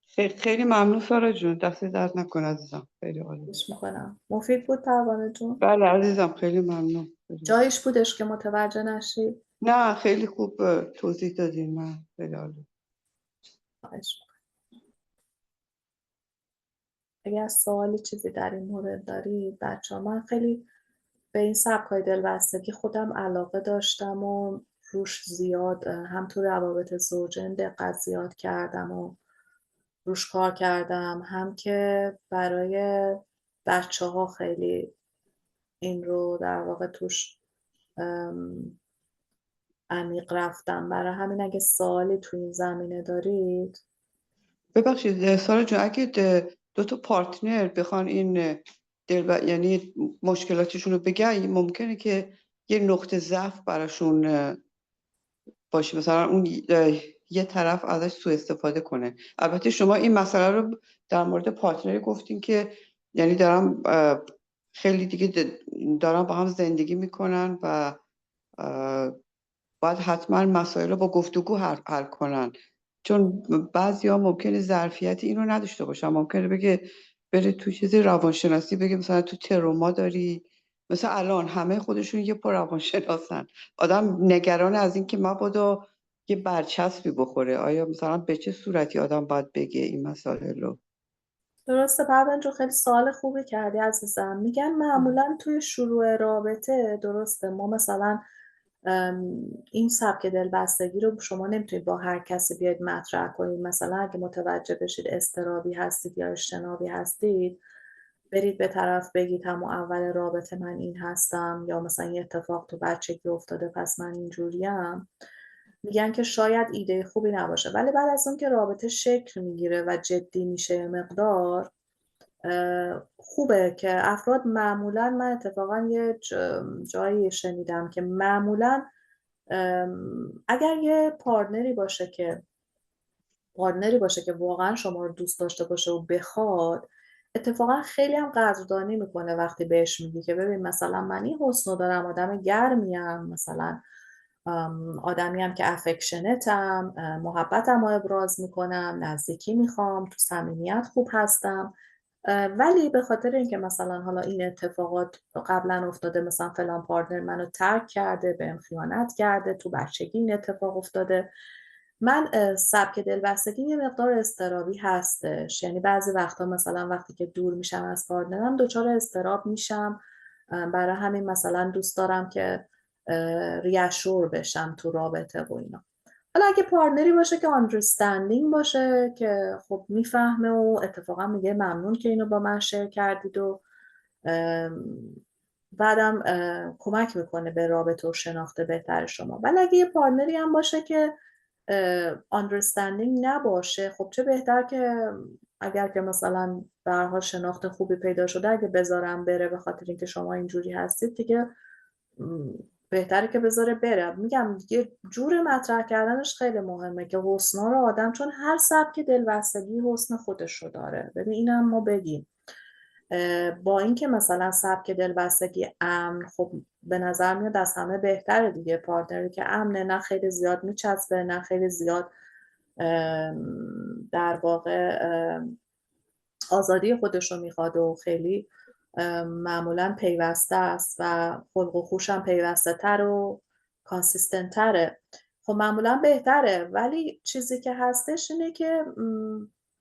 خیلی خیلی ممنون سارا جون، دست درد نکن عزیزم، خیلی عالی. خوش میکنم. مفید بود پروانه جون؟ بله عزیزم خیلی ممنون. جایش بودش که متوجه نشید؟ نه خیلی خوب توضیح دادین، من خیلی عالی. خواهش می‌کنم. اگر سوالی چیزی در این مورد دارید بچه ها، من خیلی به این سبکای دلبستگی خودم علاقه داشتم و روش زیاد هم تو روابط زوجین دقت زیاد کردم و روش کار کردم، هم که برای بچه ها خیلی این رو در واقع توش عمیق رفتم. برای همین اگه سوالی تو این زمینه دارید. ببخشید سارا جون، اگه دو تا پارتنر بخوان این یعنی مشکلاتشون رو بگن، ممکنه که یه نقطه ضعف براشون باشه، مثلا اون یه طرف ازش سوء استفاده کنه. البته شما این مسئله رو در مورد پارتنر گفتین که یعنی دارم خیلی دیگه دارن با هم زندگی میکنن و باید حتما مسائل رو با گفتگو حل کنن، چون بعضیا ممکنه ظرفیت اینو نداشته باشن. ممکنه بگه بره تو چیزی روانشناسی، بگه مثلا تو تروما داری، مثلا الان همه خودشون یه پر روانشناسن، آدم نگران از این که مبادا یه برچسبی بخوره. آیا مثلا به چه صورتی آدم باید بگه این مسائل رو؟ درسته پروین جو، خیلی سوال خوبی کردی عزیزم. میگن معمولا توی شروع رابطه، درسته ما مثلا این سبک دلبستگی رو شما نمیتونید با هر کسی بیاید مطرح کنید. مثلا اگه متوجه بشید اضطرابی هستید یا اجتنابی هستید، برید به طرف بگید همون اول رابطه من این هستم، یا مثلا یه اتفاق تو بچگی افتاده پس من اینجوریم، میگن که شاید ایده خوبی نباشه. ولی بعد از اون که رابطه شکل میگیره و جدی میشه مقدار، خوبه که افراد معمولا، من اتفاقا یه جایی شنیدم که معمولا اگر یه پارتنری باشه که واقعا شما رو دوست داشته باشه و بخواد، اتفاقا خیلی هم قدردانی میکنه وقتی بهش میگی که ببین مثلا من این حسنو دارم، آدم گرمیم، مثلا آدمیم که افکشنتم، محبتم رو ابراز میکنم، نزدیکی میخوام، تو صمیمیت خوب هستم. ولی به خاطر اینکه مثلا حالا این اتفاقات قبلا افتاده، مثلا فلان پارتنر منو ترک کرده، بهم خیانت کرده، تو بچگی این اتفاق افتاده، من سبک دلبستگی یه مقدار اضطرابی هستش. یعنی بعضی وقتا مثلا وقتی که دور میشم از پارتنرم دچار اضطراب میشم. برای همین مثلا دوست دارم که ریاشور بشم تو رابطه و اینا. حالا اگه پارتنری باشه که understanding باشه، که خب میفهمه و اتفاقا میگه ممنون که اینو با من شیر کردید و بعدم کمک میکنه به رابطه و شناخت بهتر شما. ولی اگه یه پارتنری هم باشه که understanding نباشه، خب چه بهتر که اگر که مثلا به هر حال شناخت خوبی پیدا شده، اگه بذارم بره به خاطر اینکه شما اینجوری هستید دیگه، بهتره که بذاره بره. میگم یه جور مطرح کردنش خیلی مهمه که حسنا رو آدم، چون هر سبک دلبستگی حسن خودش رو داره. ببین اینم ما بگیم، با اینکه مثلا سبک دلبستگی امن، خب به نظر میاد از همه بهتره دیگه. پارتنری که امنه، نه خیلی زیاد میچسبه، نه خیلی زیاد در واقع آزادی خودش رو میخواد و خیلی معمولا پیوسته است و خلق و خوش هم پیوسته تر و کانسیستنت تره، خب معمولا بهتره. ولی چیزی که هستش اینه که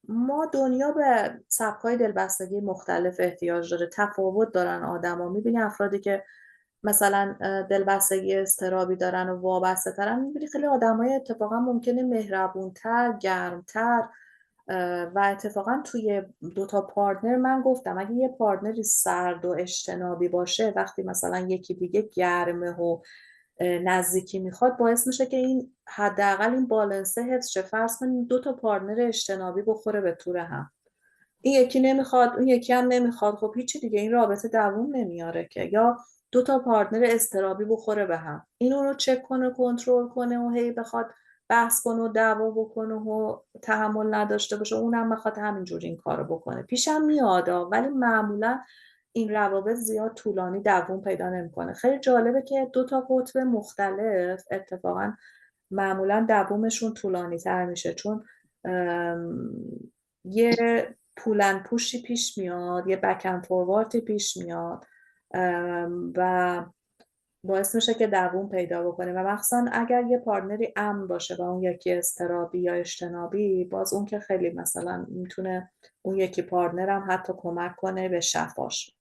ما دنیا به سبکای دلبستگی مختلف احتیاج داره، تفاوت دارن آدما. میبینی افرادی که مثلا دلبستگی اضطرابی دارن و وابسته ترن، میبینی خیلی آدمای اتفاقا ممکنه مهربونتر، گرمتر. و اتفاقا توی دوتا پارتنر، من گفتم اگه یه پارتنری سرد و اجتنابی باشه، وقتی مثلا یکی دیگه گرمه و نزدیکی میخواد، باعث میشه که این حداقل این بالانسه حفظ شه. فرض کنیم دو تا پارتنر اجتنابی بخوره به تور هم، این یکی نمیخواد اون یکی هم نمیخواد، خب هیچی دیگه، این رابطه دووم نمیاره که. یا دو تا پارتنر اضطرابی بخوره به هم، این اون رو چک کنه، کنترل کنه و هی بخواد بحث کنه و دعوا بکنه و تحمل نداشته باشه، اونم بخواد همینجوری این کارو بکنه. پیشم میاد ولی معمولا این روابط زیاد طولانی دووم پیدا نمیکنه. خیلی جالبه که دو تا قطب مختلف اتفاقا معمولا دوومشون طولانی تر میشه، چون یه پولن پوشی پیش میاد، یه بکن فوروارتی پیش میاد و باعث میشه که دووم پیدا بکنه. و مخصوصا اگر یه پارتنری امن باشه و اون یکی اضطرابی یا اجتنابی، باز اون که خیلی مثلا میتونه اون یکی پارتنرم حتی کمک کنه به شفاش.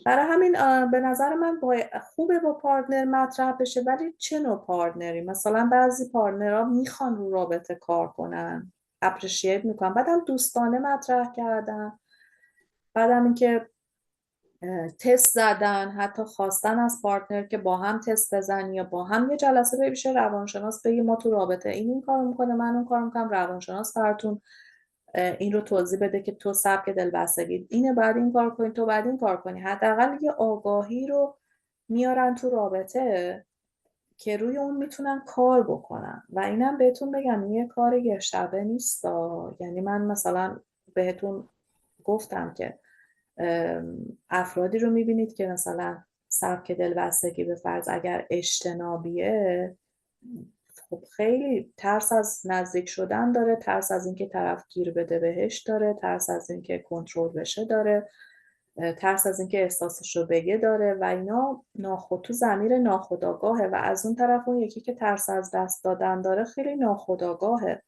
برای همین به نظر من خوبه با پارتنر مطرح بشه، ولی چه نوع پارتنری؟ مثلا بعضی پارتنرها میخوان رو رابطه کار کنن، اپریشیت میکنن، بعدم دوستانه مطرح کردن، بعدم اینکه تست زدن، حتی خواستن از پارتنر که با هم تست بزنی یا با هم یه جلسه بشه روانشناس بگی ما تو رابطه این کارو میکنه، من اون کارو میکنم، روانشناس براتون این رو توضیح بده که تو سبک دلبستگی اینه، بعد این کار کنی، تو بعد این کار کنی. حداقل یه آگاهی رو میارن تو رابطه که روی اون میتونن کار بکنن. و اینم بهتون بگم یه کار یه شبه نیست. یعنی من مثلا بهتون گفتم که افرادی رو میبینید که مثلا سبک دلبستگی به فرض اگر اجتنابیه، خب خیلی ترس از نزدیک شدن داره، ترس از اینکه طرف گیر بده بهش داره، ترس از اینکه کنترل بشه داره، ترس از اینکه احساسش رو بگه داره و اینا تو ضمیر ناخودآگاهه. و از اون طرف اون یکی که ترس از دست دادن داره خیلی ناخودآگاهه.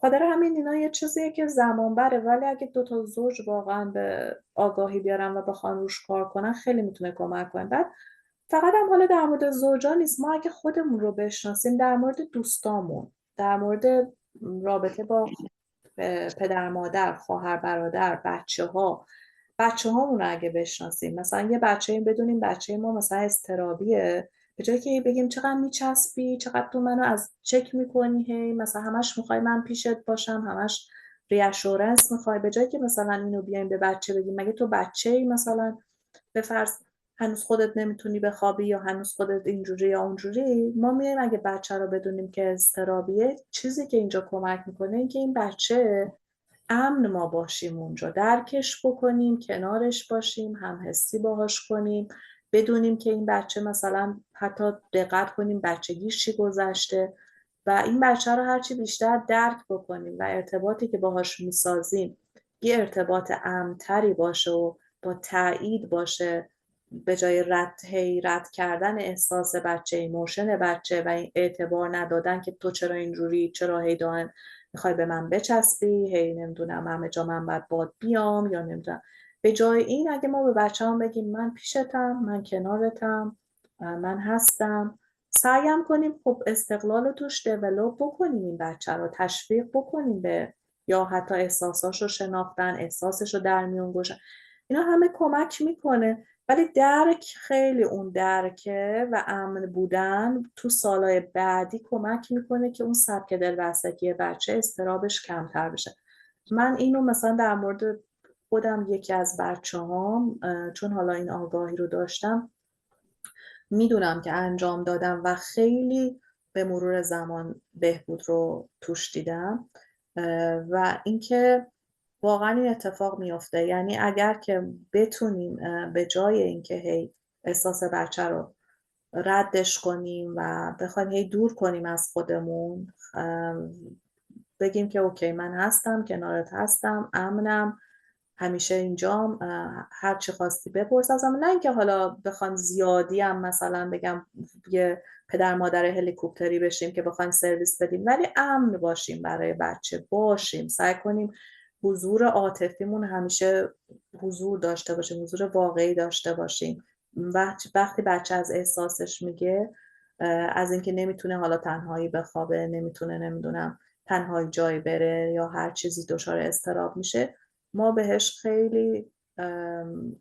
خاطر همین اینا یه چیزیه که زمان بره، ولی اگه دو تا زوج واقعا به آگاهی بیارن و بخوان روش کار کنن، خیلی میتونه کمک کنه. بعد فقط هم حالا در مورد زوجا نیست، ما اگه خودمون رو بشناسیم، در مورد دوستامون، در مورد رابطه با پدر مادر، خواهر برادر، بچه ها، بچه هامون رو اگه بشناسیم، مثلا یه بچه بدونیم بچه ما مثلا اضطرابیه، به جایی که بگیم چقدر میچسبی، چقدر تو منو از چک میکنی، هی مثلا همش میخوای من پیشت باشم، همش ریاشورنس میخوای، به جایی که مثلا اینو بیایم به بچه بگیم مگه تو بچه‌ای، مثلا به فرض هنوز خودت نمیتونی بخوابی یا هنوز خودت اینجوری یا اونجوری، ما میایم اگه بچه رو بدونیم که اضطرابیه، چیزی که اینجا کمک میکنه این که این بچه امن ما باشیم اونجا، درکش بکنیم، کنارش باشیم، همحسی باهاش کنیم، بدونیم که این بچه مثلا حتی دقت کنیم بچگیش چی گذشته و این بچه رو هرچی بیشتر درک بکنیم و ارتباطی که باهاش میسازیم یه ارتباط امن‌تری باشه و با تایید باشه، به جای رد کردن احساس بچه، ایموشن بچه و این اعتبار ندادن که تو چرا اینجوری، چرا هی دائم میخوای به من بچسبی، هی نمیدونم همه جا من باید باد بیام یا نمیدونم، به جای این اگه ما به بچه هم بگیم من پیشتم، من کنارتم، من هستم، سعیم کنیم خب استقلال توش دیولوب بکنیم، این بچه رو تشویق بکنیم به یا حتی احساساش رو شناختن، احساسش رو در میون گذاشتن، اینا همه کمک میکنه. ولی درک، خیلی اون درکه و امن بودن تو سالهای بعدی کمک میکنه که اون سبک دلبستگی بچه اضطرابش کمتر بشه. من اینو مثلا در مورد خودم، یکی از بچه هام، چون حالا این آگاهی رو داشتم، میدونم که انجام دادم و خیلی به مرور زمان بهبود رو توش دیدم و اینکه واقعا این اتفاق میفته. یعنی اگر که بتونیم به جای اینکه هی احساس بچه رو ردش کنیم و بخوایم هی دور کنیم از خودمون، بگیم که اوکی من هستم، کنارت هستم، امنم، همیشه اینجام، هر چی خواستی بپرس ازم، نه اینکه حالا بخوام زیادی هم مثلا بگم یه پدر مادر هلیکوپتری بشیم که بخوایم سرویس بدیم، ولی امن باشیم برای بچه، باشیم سعی کنیم حضور عاطفیمون همیشه حضور داشته باشیم، حضور واقعی داشته باشیم. وقتی بچه از احساسش میگه، از اینکه نمیتونه حالا تنهایی بخوابه، نمیتونه نمیدونم تنهایی جای بره یا هر چیزی دچار اضطراب میشه، ما بهش خیلی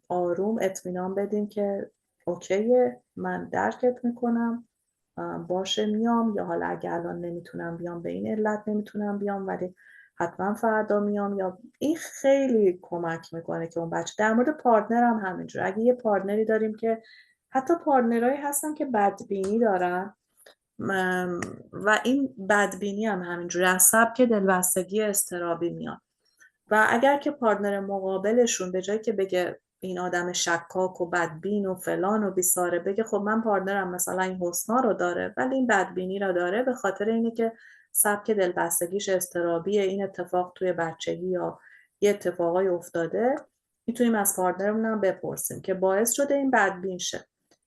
آروم اطمینان بدیم که اوکیه، من درکت میکنم، باشه میام، یا حالا اگه الان نمیتونم بیام به این علت نمیتونم بیام ولی حتما فردا میام. یا این خیلی کمک میکنه که اون بچه، در مورد پارتنر هم همینجور، اگه یه پارتنری داریم که حتی پارتنرایی هستن که بدبینی دارن و این بدبینی هم همینجوری از سبک دلبستگی اضطرابی میاد و اگر که پارتنر مقابلشون به جایی که بگه این آدم شکاک و بدبین و فلان و بیساره، بگه خب من پارتنرم مثلا این حسنا رو داره ولی این بدبینی رو داره، به خاطر اینه که سبک دلبستگیش اضطرابیه، این اتفاق توی بچگی یا یه اتفاقای افتاده، میتونیم از پارتنرمون هم بپرسیم که باعث شده این بدبین شه.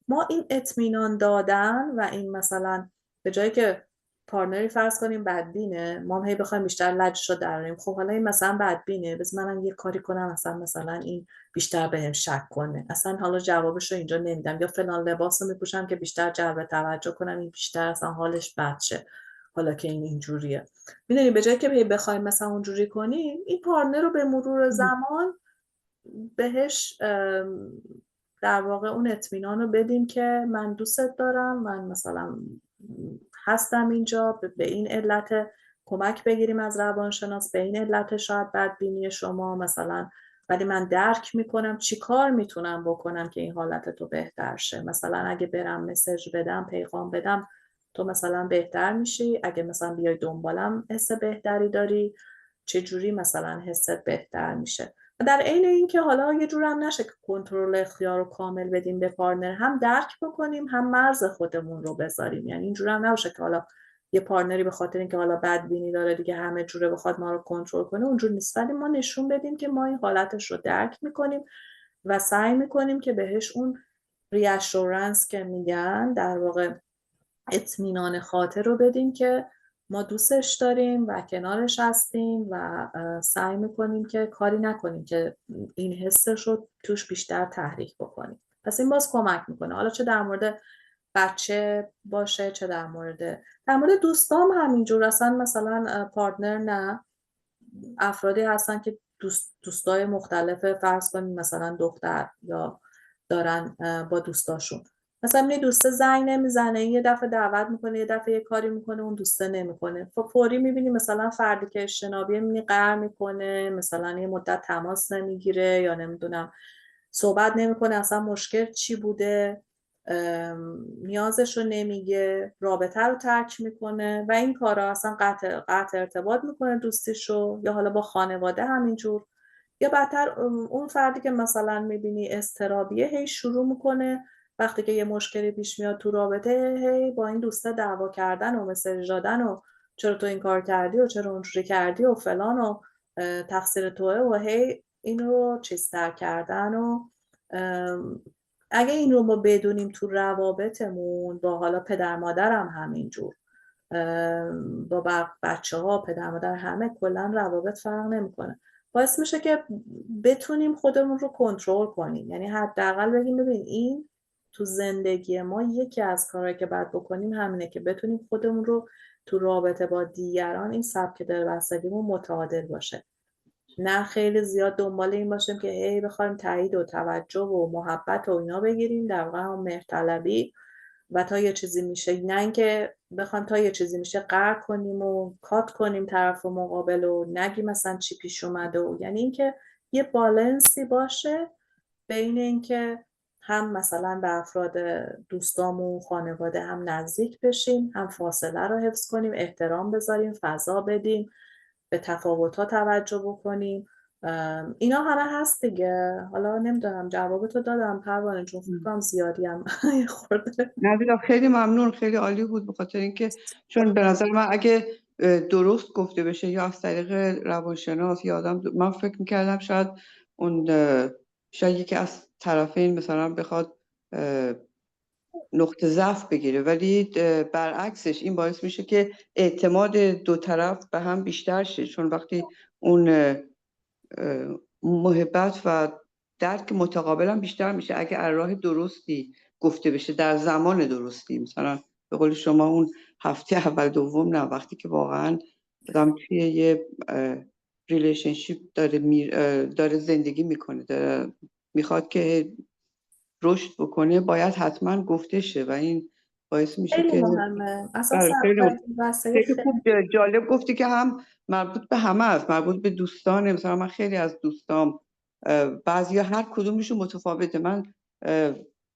ما این اطمینان دادن و این مثلا به جایی که پارتنری فرض کنیم بدبینه، ما هم هی بخوایم بیشتر لجش رو دراریم، خب حالا این مثلا بدبینه، بس منم یه کاری کنم مثلا این بیشتر بهم شک کنه، اصلا حالا جوابش رو اینجا نمیدم، یا فلان لباس رو میپوشم که بیشتر جلب توجه کنم، این بیشتر اصلا حالش بد شه حالا که این اینجوریه. میدونی به جایی که بخوایم مثلا اونجوری کنیم، این پارتنر رو به مرور زمان بهش در واقع اون اطمینان رو بدیم که من دوستت دارم، من مثلا هستم اینجا به این علت، کمک بگیریم از روانشناس به این علت شاید بدبینی شما مثلا، ولی من درک میکنم چی کار میتونم بکنم که این حالت تو بهتر شه، مثلا اگه برم مسیج بدم، پیغام بدم، تو مثلا بهتر میشی، اگه مثلا بیای دنبالم حس بهتری داری، چجوری مثلا حست بهتر میشه. و در عین اینکه حالا یه جور هم نشه که کنترل اختیار رو کامل بدیم به پارتنر، هم درک بکنیم هم مرز خودمون رو بذاریم، یعنی اینجور هم نباشه که حالا یه پارتنری به خاطر اینکه حالا بدبینی داره دیگه همه جوره بخواد ما رو کنترل کنه، اونجور نیست، ولی ما نشون بدیم که ما این حالتش رو درک میکنیم و سعی میکنیم که بهش اون ریاشورنس که میگن، در واقع اطمینان خاطر رو بدیم که ما دوستش داریم و کنارش هستیم و سعی میکنیم که کاری نکنیم که این حسش رو توش بیشتر تحریک بکنیم. پس این باز کمک میکنه، حالا چه در مورد بچه باشه چه در مورد دوستام همینجور، اصلا مثلا پارتنر نه، افرادی هستن که دوستای مختلف، فرض کنیم مثلا دختر یا دارن با دوستاشون، مثلا یه دوسته زنگ نمیزنه، یه دفعه دعوت میکنه، یه دفعه یه کاری میکنه اون دوسته نمیکنه، فوری میبینی مثلا فردی که اجتنابیه میبینی قهر میکنه، مثلا یه مدت تماس نمیگیره یا نمیدونم صحبت نمیکنه اصلا مشکل چی بوده، نیازش رو نمیگه، رابطه رو ترک میکنه و این کارا اصلا قطع ارتباط میکنه دوستیشو، یا حالا با خانواده همینجور. یا بدتر اون فردی که مثلا میبینی اضطرابیه هی شروع میکنه وقتی که یه مشکلی پیش میاد تو رابطه هی با این دوسته دعوا کردن و مسیج دادن و چرا تو این کار کردی و چرا اونجوری کردی و فلان و تقصیر توه و هی این رو چیزتر کردن و اگه این رو ما بدونیم تو روابطمون با حالا پدر مادرم همینجور، با بچه ها پدر مادر همه کلا روابط فرق نمیکنه، باعث میشه که بتونیم خودمون رو کنترل کنیم، یعنی حداقل بگیم ببین این تو زندگی ما یکی از کارهایی که باید بکنیم همینه که بتونیم خودمون رو تو رابطه با دیگران این سبک دلبستگیمون متعادل باشه، نه خیلی زیاد دنبال این باشیم که هی بخوایم تایید و توجه و محبت و اینا بگیریم، در واقع هم مهرطلبی و تا یه چیزی میشه، نه اینکه بخوایم تا یه چیزی میشه قهر کنیم و کات کنیم طرف مقابل و نگیم مثلا چی پیش اومده، و یعنی اینکه یه بالانسی باشه بین اینکه هم مثلا به افراد دوستامون خانواده هم نزدیک بشیم، هم فاصله رو حفظ کنیم، احترام بذاریم، فضا بدیم، به تفاوت‌ها توجه بکنیم، اینا همه هست دیگه. حالا نمیدونم جوابتو دادم پروانه جون، فکر کنم زیادی هم خورده. نه خیلی ممنون، خیلی عالی بود، به خاطر اینکه چون به نظر من اگه درست گفته بشه یا از طریق روانشناس یا آدم، من فکر میکردم شاید اون شاید یکی از طرفین مثلا بخواد نقطه ضعف بگیره، ولی برعکسش این باعث میشه که اعتماد دو طرف به هم بیشتر شه، چون وقتی اون محبت و درک متقابل هم بیشتر میشه اگه از راه درستی گفته بشه در زمان درستی، مثلا به قول شما اون هفته اول دوم، نه وقتی که واقعا آدم توی یه ریلیشنشیپ داره زندگی میکنه، داره میخواد که رشد بکنه، باید حتما گفته شه و این باعث میشه خیلی که مهمه اصلا خیلی بستگی خیلی خوب جالب گفتی که هم مربوط به همه است، مربوط به دوستانه، مثلا من خیلی از دوستام بعضیا هر کدومشون متفاوته، من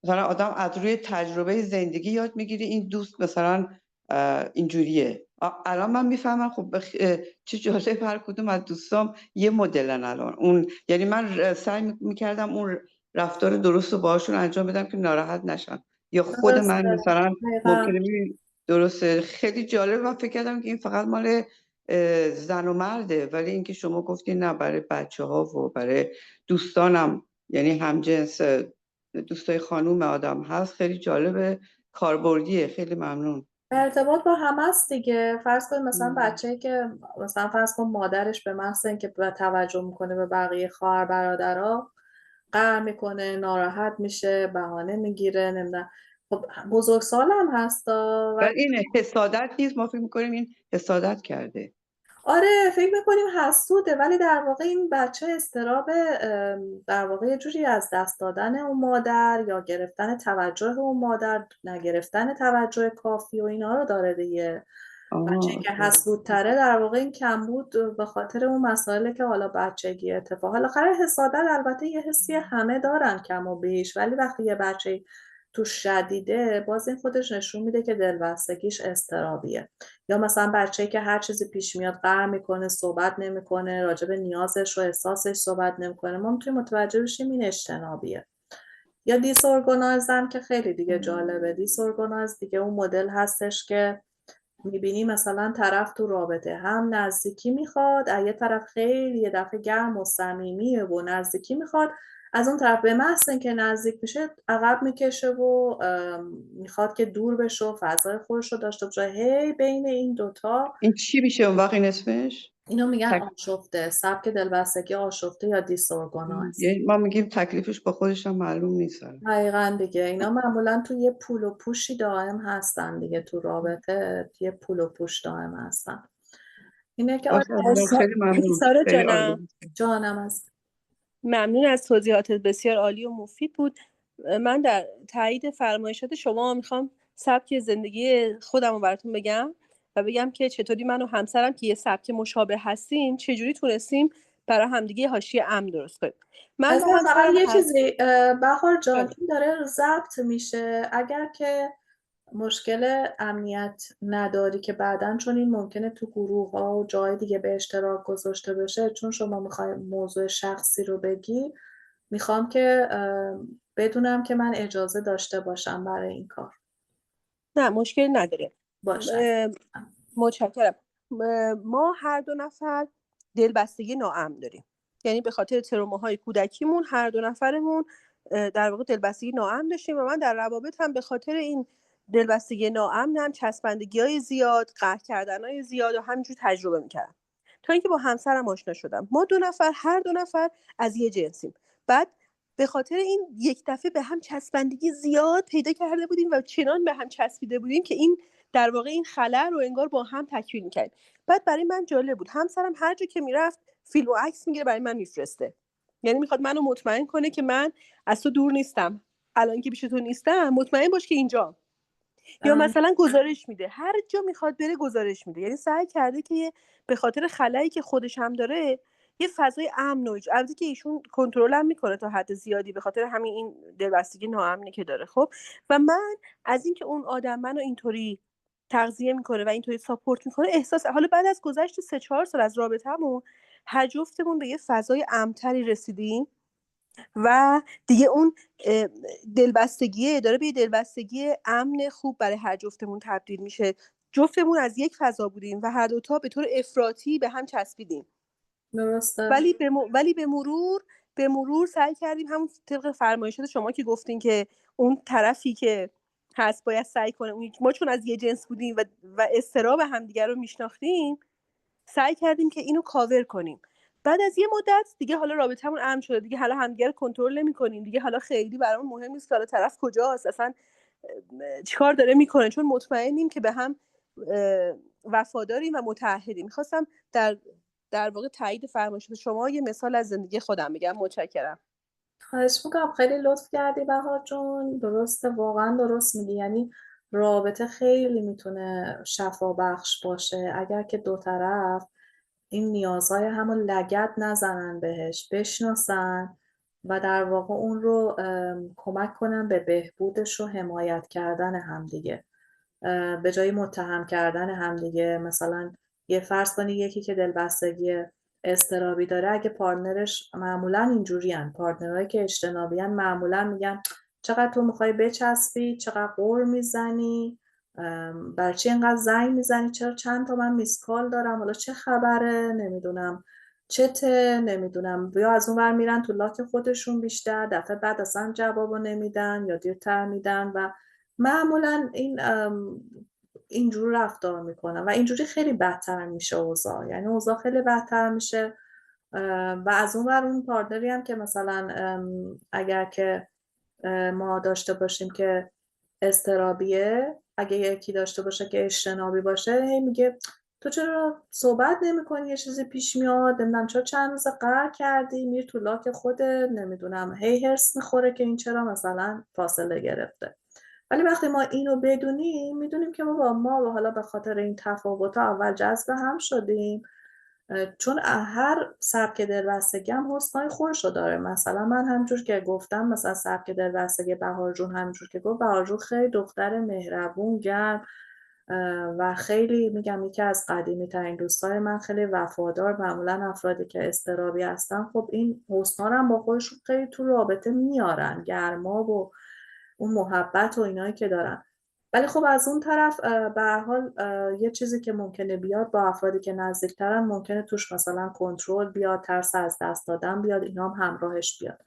مثلا آدم از روی تجربه زندگی یاد میگیری این دوست مثلا اینجوریه، الان من میفهمم خب چه جالب هر کدوم از دوستام یه مدلن الان، اون یعنی من سعی میکردم اون رفتار درست رو باهاشون انجام بدم که ناراحت نشن، یا خود من درسته. مثلا دقیقاً. ممکنه درسته. خیلی جالب، من فکر کردم که این فقط مال زن و مرده، ولی اینکه شما گفتین نه، برای بچه ها و برای دوستانم، یعنی همجنس دوستای خانوم آدم هست، خیلی جالبه، کاربردیه، خیلی ممنون. ارتباط با همه است دیگه، فرض کن مثلا بچه‌ای که مثلا فرض کن مادرش به محض اینکه به توجه میکنه به بقیه خواهر برادرها قهر میکنه، ناراحت میشه، بهانه میگیره، نمیدونم، خب بزرگسال هم هستا و و این حسادت نیست، ما فکر میکنیم این حسادت کرده. آره فکر میکنیم حسوده، ولی در واقع این بچه اضطراب در واقع یه جوری از دست دادن اون مادر یا گرفتن توجه اون مادر، نگرفتن توجه کافی و اینا رو داره دیگه. بچه‌ای که حسودتره در واقع این کمبود به خاطر اون مسائلی که حالا بچگی اتفاق، حالا خیلی حسادت البته یه حسی همه دارن کم و بیش، ولی وقتی یه بچه تو شدیده باز این خودش نشون میده که دلبستگیش اضطرابیه، یا مثلا بچه‌ای که هر چیزی پیش میاد قهر میکنه، صحبت نمیکنه، راجع به نیازش و احساسش صحبت نمیکنه، ما میتونیم متوجه بشیم این اجتنابیه. یا دیسورگانایزم که خیلی دیگه جالبه، دیسورگانایز دیگه اون مدل هستش که میبینی مثلا طرف تو رابطه هم نزدیکی میخواد، از یه طرف خیلی یه دفعه گرم و صمیمیه و نزدیکی میخواد، از اون طرف به محض اینکه نزدیک میشه عقب میکشه و میخواد که دور بشه و فضای خودش رو داشته باشه، هی بین این دوتا. این چی میشه اون وقت این اسمش؟ اینو میگن آشفته، سبک دلبستگی آشفته یا دیسورگانایز. یعنی ما میگیم تکلیفش با خودش هم معلوم نیست. دقیقا دیگه، اینا معمولا تو یه پول و پوشی دائم هستن دیگه، تو رابطه یه پول و پوش دائم هستن. اینه که باشه عزیزم، خیلی ممنون، سارا خیلی عالی جانم، بود. جانم است. ممنون از توضیحاتت، بسیار عالی و مفید بود. من در تایید فرمایشات شما میخوام سبک زندگی خودم رو براتون بگم و بگم که چطوری من و همسرم که یه سبک مشابه هستیم چجوری تونستیم برای همدیگه حاشیه امن درست کنیم. من از و فقط همسرم یه چیزی بهار جان، بله. این داره ضبط میشه، اگر که مشکل امنیت نداری که بعداً، چون این ممکنه تو گروه ها و جای دیگه به اشتراک گذاشته بشه، چون شما میخوای موضوع شخصی رو بگی، میخوام که بدونم که من اجازه داشته باشم برای این کار. نه مشکل نداره. باشه. متشکرم. ما هر دو نفر دلبستگی ناامن داریم، یعنی به خاطر تروماهای کودکیمون هر دو نفرمون در واقع دلبستگی ناامن داشتیم و من در روابط هم به خاطر این دلبستگی ناامنم چسبندگی‌های زیاد، قهر کردن‌های زیاد و همینجور تجربه می‌کردم تا اینکه با همسرم آشنا شدم. ما دو نفر هر دو نفر از یه جنسیم. بعد به خاطر این یک دفعه به هم چسبندگی زیاد پیدا کرده بودیم و چنان به هم چسبیده بودیم که این در واقع این خلأ رو انگار با هم تکمیل می‌کردیم. بعد برای من جالب بود، همسرم هر جا که میرفت فیلم و عکس میگیره برای من میفرسته، یعنی میخواد منو مطمئن کنه که من از تو دور نیستم، الان که پیش تو نیستم مطمئن باش که اینجا. یا مثلا گزارش میده، هر جا میخواد بره گزارش میده، یعنی سعی کرده که به خاطر خلایی که خودش هم داره یه فضای امن و البته که ایشون کنترل هم میکنه تا حد زیادی به خاطر همین این دلبستگی ناامنی که داره. خب و من از اینکه اون آدم منو اینطوری تغذیه میکنه و اینطوری ساپورت میکنه احساس، حالا بعد از گذشت 3-4 سال از رابطمون هر جفتمون به یه فضای امن‌تری رسیدیم و دیگه اون دلبستگیه داره به دلبستگی امن خوب برای هر جفتمون تبدیل میشه. جفتمون از یک فضا بودیم و هر دوتا به طور افراطی به هم چسبیدیم. درسته. ولی به مرور سعی کردیم همون طبق فرمایشات شما که گفتین که اون طرفی که هست باید سعی کنه، ما چون از یه جنس بودیم و اضطراب همدیگه رو میشناختیم سعی کردیم که اینو کاور کنیم. بعد از یه مدت دیگه حالا رابطمون امن شده، دیگه حالا همدیگه رو کنترل نمی‌کنیم، دیگه حالا خیلی برامون مهم نیست که حالا طرف کجاست، اصلا چیکار داره میکنه، چون مطمئنیم که به هم وفاداریم و متعهدیم. می‌خواستم در واقع تایید فرمایشات شما یه مثال از زندگی خودم بگم. متشکرم. خواهش میکنم، خیلی لطف کردی بهار جون. درسته، واقعا درست میگی. یعنی رابطه خیلی میتونه شفا بخش باشه اگر که دو طرف این نیازهای همون لگد نزنن بهش، بشناسن و در واقع اون رو کمک کنن به بهبودش و حمایت کردن همدیگه، به جای متهم کردن همدیگه. مثلا یه فرض کنی یکی که دلبستگی اضطرابی داره، اگه پارتنرش، معمولا اینجوریان پارتنرهایی که اجتنابیان، معمولا میگن چقدر تو میخوای بچسبی، چقدر قور میزنی، بر چی اینقدر زنگ میزنی، چرا چند تا من میسکال دارم، حالا چه خبره، نمیدونم چته، نمیدونم. یا از اون ور میرن تو لاک خودشون بیشتر، دفعه بعد اصلا جوابو نمیدن یا دیرتر میدن و معمولا اینجور رفتار میکنن و اینجوری خیلی بدتر میشه اوضاع. یعنی اوضاع خیلی بدتر میشه و از اون ور اون پارتنری هم که مثلا اگر که ما داشته باشیم که اضطرابیه، اگه یکی داشته باشه که اجتنابی باشه، هی میگه تو چرا صحبت نمی‌کنی، یه چیزی پیش میاد، نمیدونم چرا چند روز قهر کردی، میری تو لاک خودت، نمیدونم هی هرس میخوره که این چرا مثلا فاصله گرفته. ولی وقتی ما اینو بدونیم، میدونیم که ما و حالا به خاطر این تفاوت‌ها اول جذب هم شدیم، چون هر سبک دلبستگی هم حسنای خودشو داره. مثلا من همجور که گفتم، مثلا سبک دلبستگی بهار جون همجور که گفت، بهار جون خیلی دختر مهربون، گرم و خیلی، میگم یکی از قدیمی ترین دوستای من، خیلی وفادار. معمولا افرادی که اضطرابی هستن خب این حسنا رو هم با خودشون خیلی تو رابطه میارن، گرما و اون محبت و اینایی که دارن. ولی خب از اون طرف به هر حال یه چیزی که ممکنه بیاد با افرادی که نزدیکترن، ممکنه توش مثلا کنترل بیاد، ترس از دست دادن بیاد، اینا هم همراهش بیاد.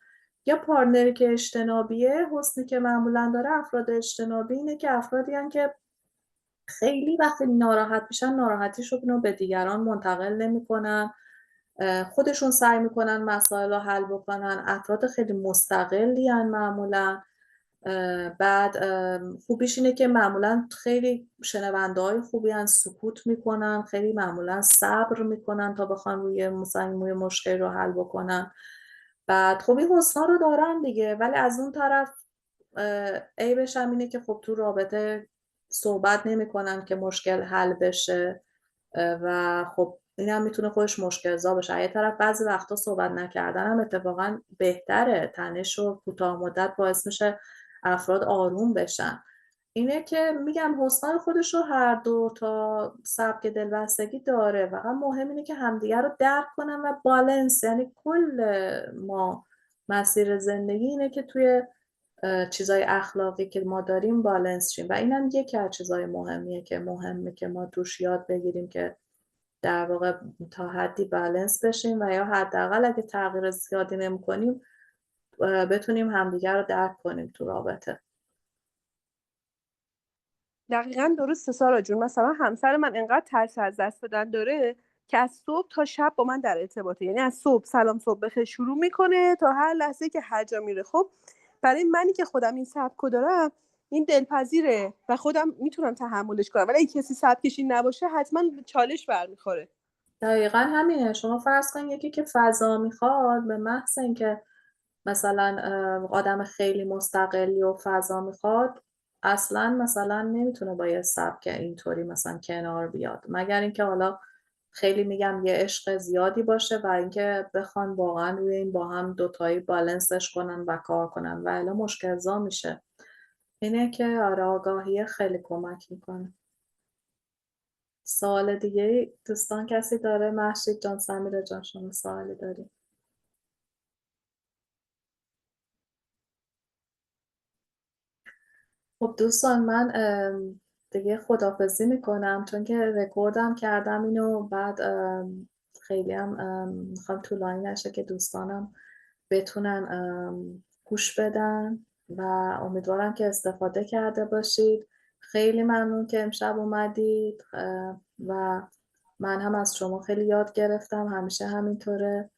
یا پارتنری که اجتنابیه، حسنی که معمولا داره افراد اجتنابی اینه که افرادی هن که خیلی وقتی ناراحت میشن، ناراحتیشون رو به دیگران منتقل نمیکنن، خودشون سعی میکنن مسائل رو حل بکنن. افراد خیلی مستقلی هن معمولا بعد خوبیش اینه که معمولا خیلی شنونده های خوبی هن، سکوت میکنن، خیلی معمولا صبر میکنن تا بخوان روی مشکل رو حل بکنن. بعد خب این حسنا رو دارن دیگه، ولی از اون طرف عیبش هم اینه که خب تو رابطه صحبت نمیکنن که مشکل حل بشه و خب این هم میتونه خودش مشکل زا بشه. یه طرف بعضی وقتا صحبت نکردن هم اتفاقا بهتره، تنش و کوتاه مدت باعث میشه افراد آروم بشن. اینه که میگم حسنای خودش رو هر دو تا سبک دلبستگی داره، و هم مهم اینه که همدیگر رو درک کنن و بالانس، یعنی کل ما مسیر زندگی اینه که توی چیزای اخلاقی که ما داریم بالانس شیم، و اینم یکی از چیزای مهمه که ما توش یاد بگیریم که در واقع تا حدی بالانس بشیم، و یا حداقل اگه تغییر زیادی نمی‌کنیم بتونیم همدیگر رو درک کنیم تو رابطه. دقیقاً درسته سارا جون. مثلا همسر من انقدر ترس از دست دادن داره که از صبح تا شب با من در ارتباطه، یعنی از صبح سلام صبح بخیر شروع میکنه تا هر لحظه که هر جا میره. خب برای منی که خودم این سبکو دارم این دلپذیره و خودم میتونم تحملش کنم، ولی اگه کسی سبکش این نباشه حتما چالش برمیخوره. دقیقاً همینه. شما فرض کن یکی که فضا میخواد، به محض اینکه مثلا آدم خیلی مستقلی و فضا میخواد، اصلا مثلا نمیتونه با یه سبک اینطوری مثلا کنار بیاد، مگر اینکه حالا خیلی میگم یه عشق زیادی باشه و اینکه بخوان واقعا روی این با هم دوتایی بالانسش کنن و کار کنن، و الا مشکل زا میشه. اینه که آره آگاهی خیلی کمک میکنه. سوال دیگه دوستان کسی داره؟ محشید جان، سمیرا جان، شما سوالی داری؟ خب دوستان من دیگه خداحافظی میکنم، چون که رکوردم کردم اینو، بعد خیلی هم میخوام طولانی نشه که دوستانم بتونن گوش بدن، و امیدوارم که استفاده کرده باشید. خیلی ممنون که امشب اومدید و من هم از شما خیلی یاد گرفتم، همیشه همینطوره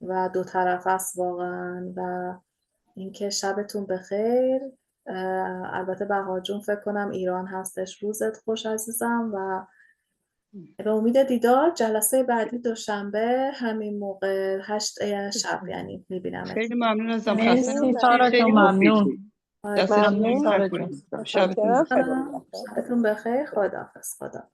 و دو طرف است واقعا. و اینکه شبتون بخیر. البته بهار جون فکر کنم ایران هستش. روزت خوش عزیزم، و به امید دیدار جلسه بعدی دوشنبه همین موقع 8 شب یعنی میبینم. خیلی ممنون ازم. خسته مرسی نباشید. سارا خیلی جون، مفید ممنون. بود. دست شما ممنون. درد نکنه. شبتون بخیر. متشکرم. شبتون بخیر. خداحافظ. خدا.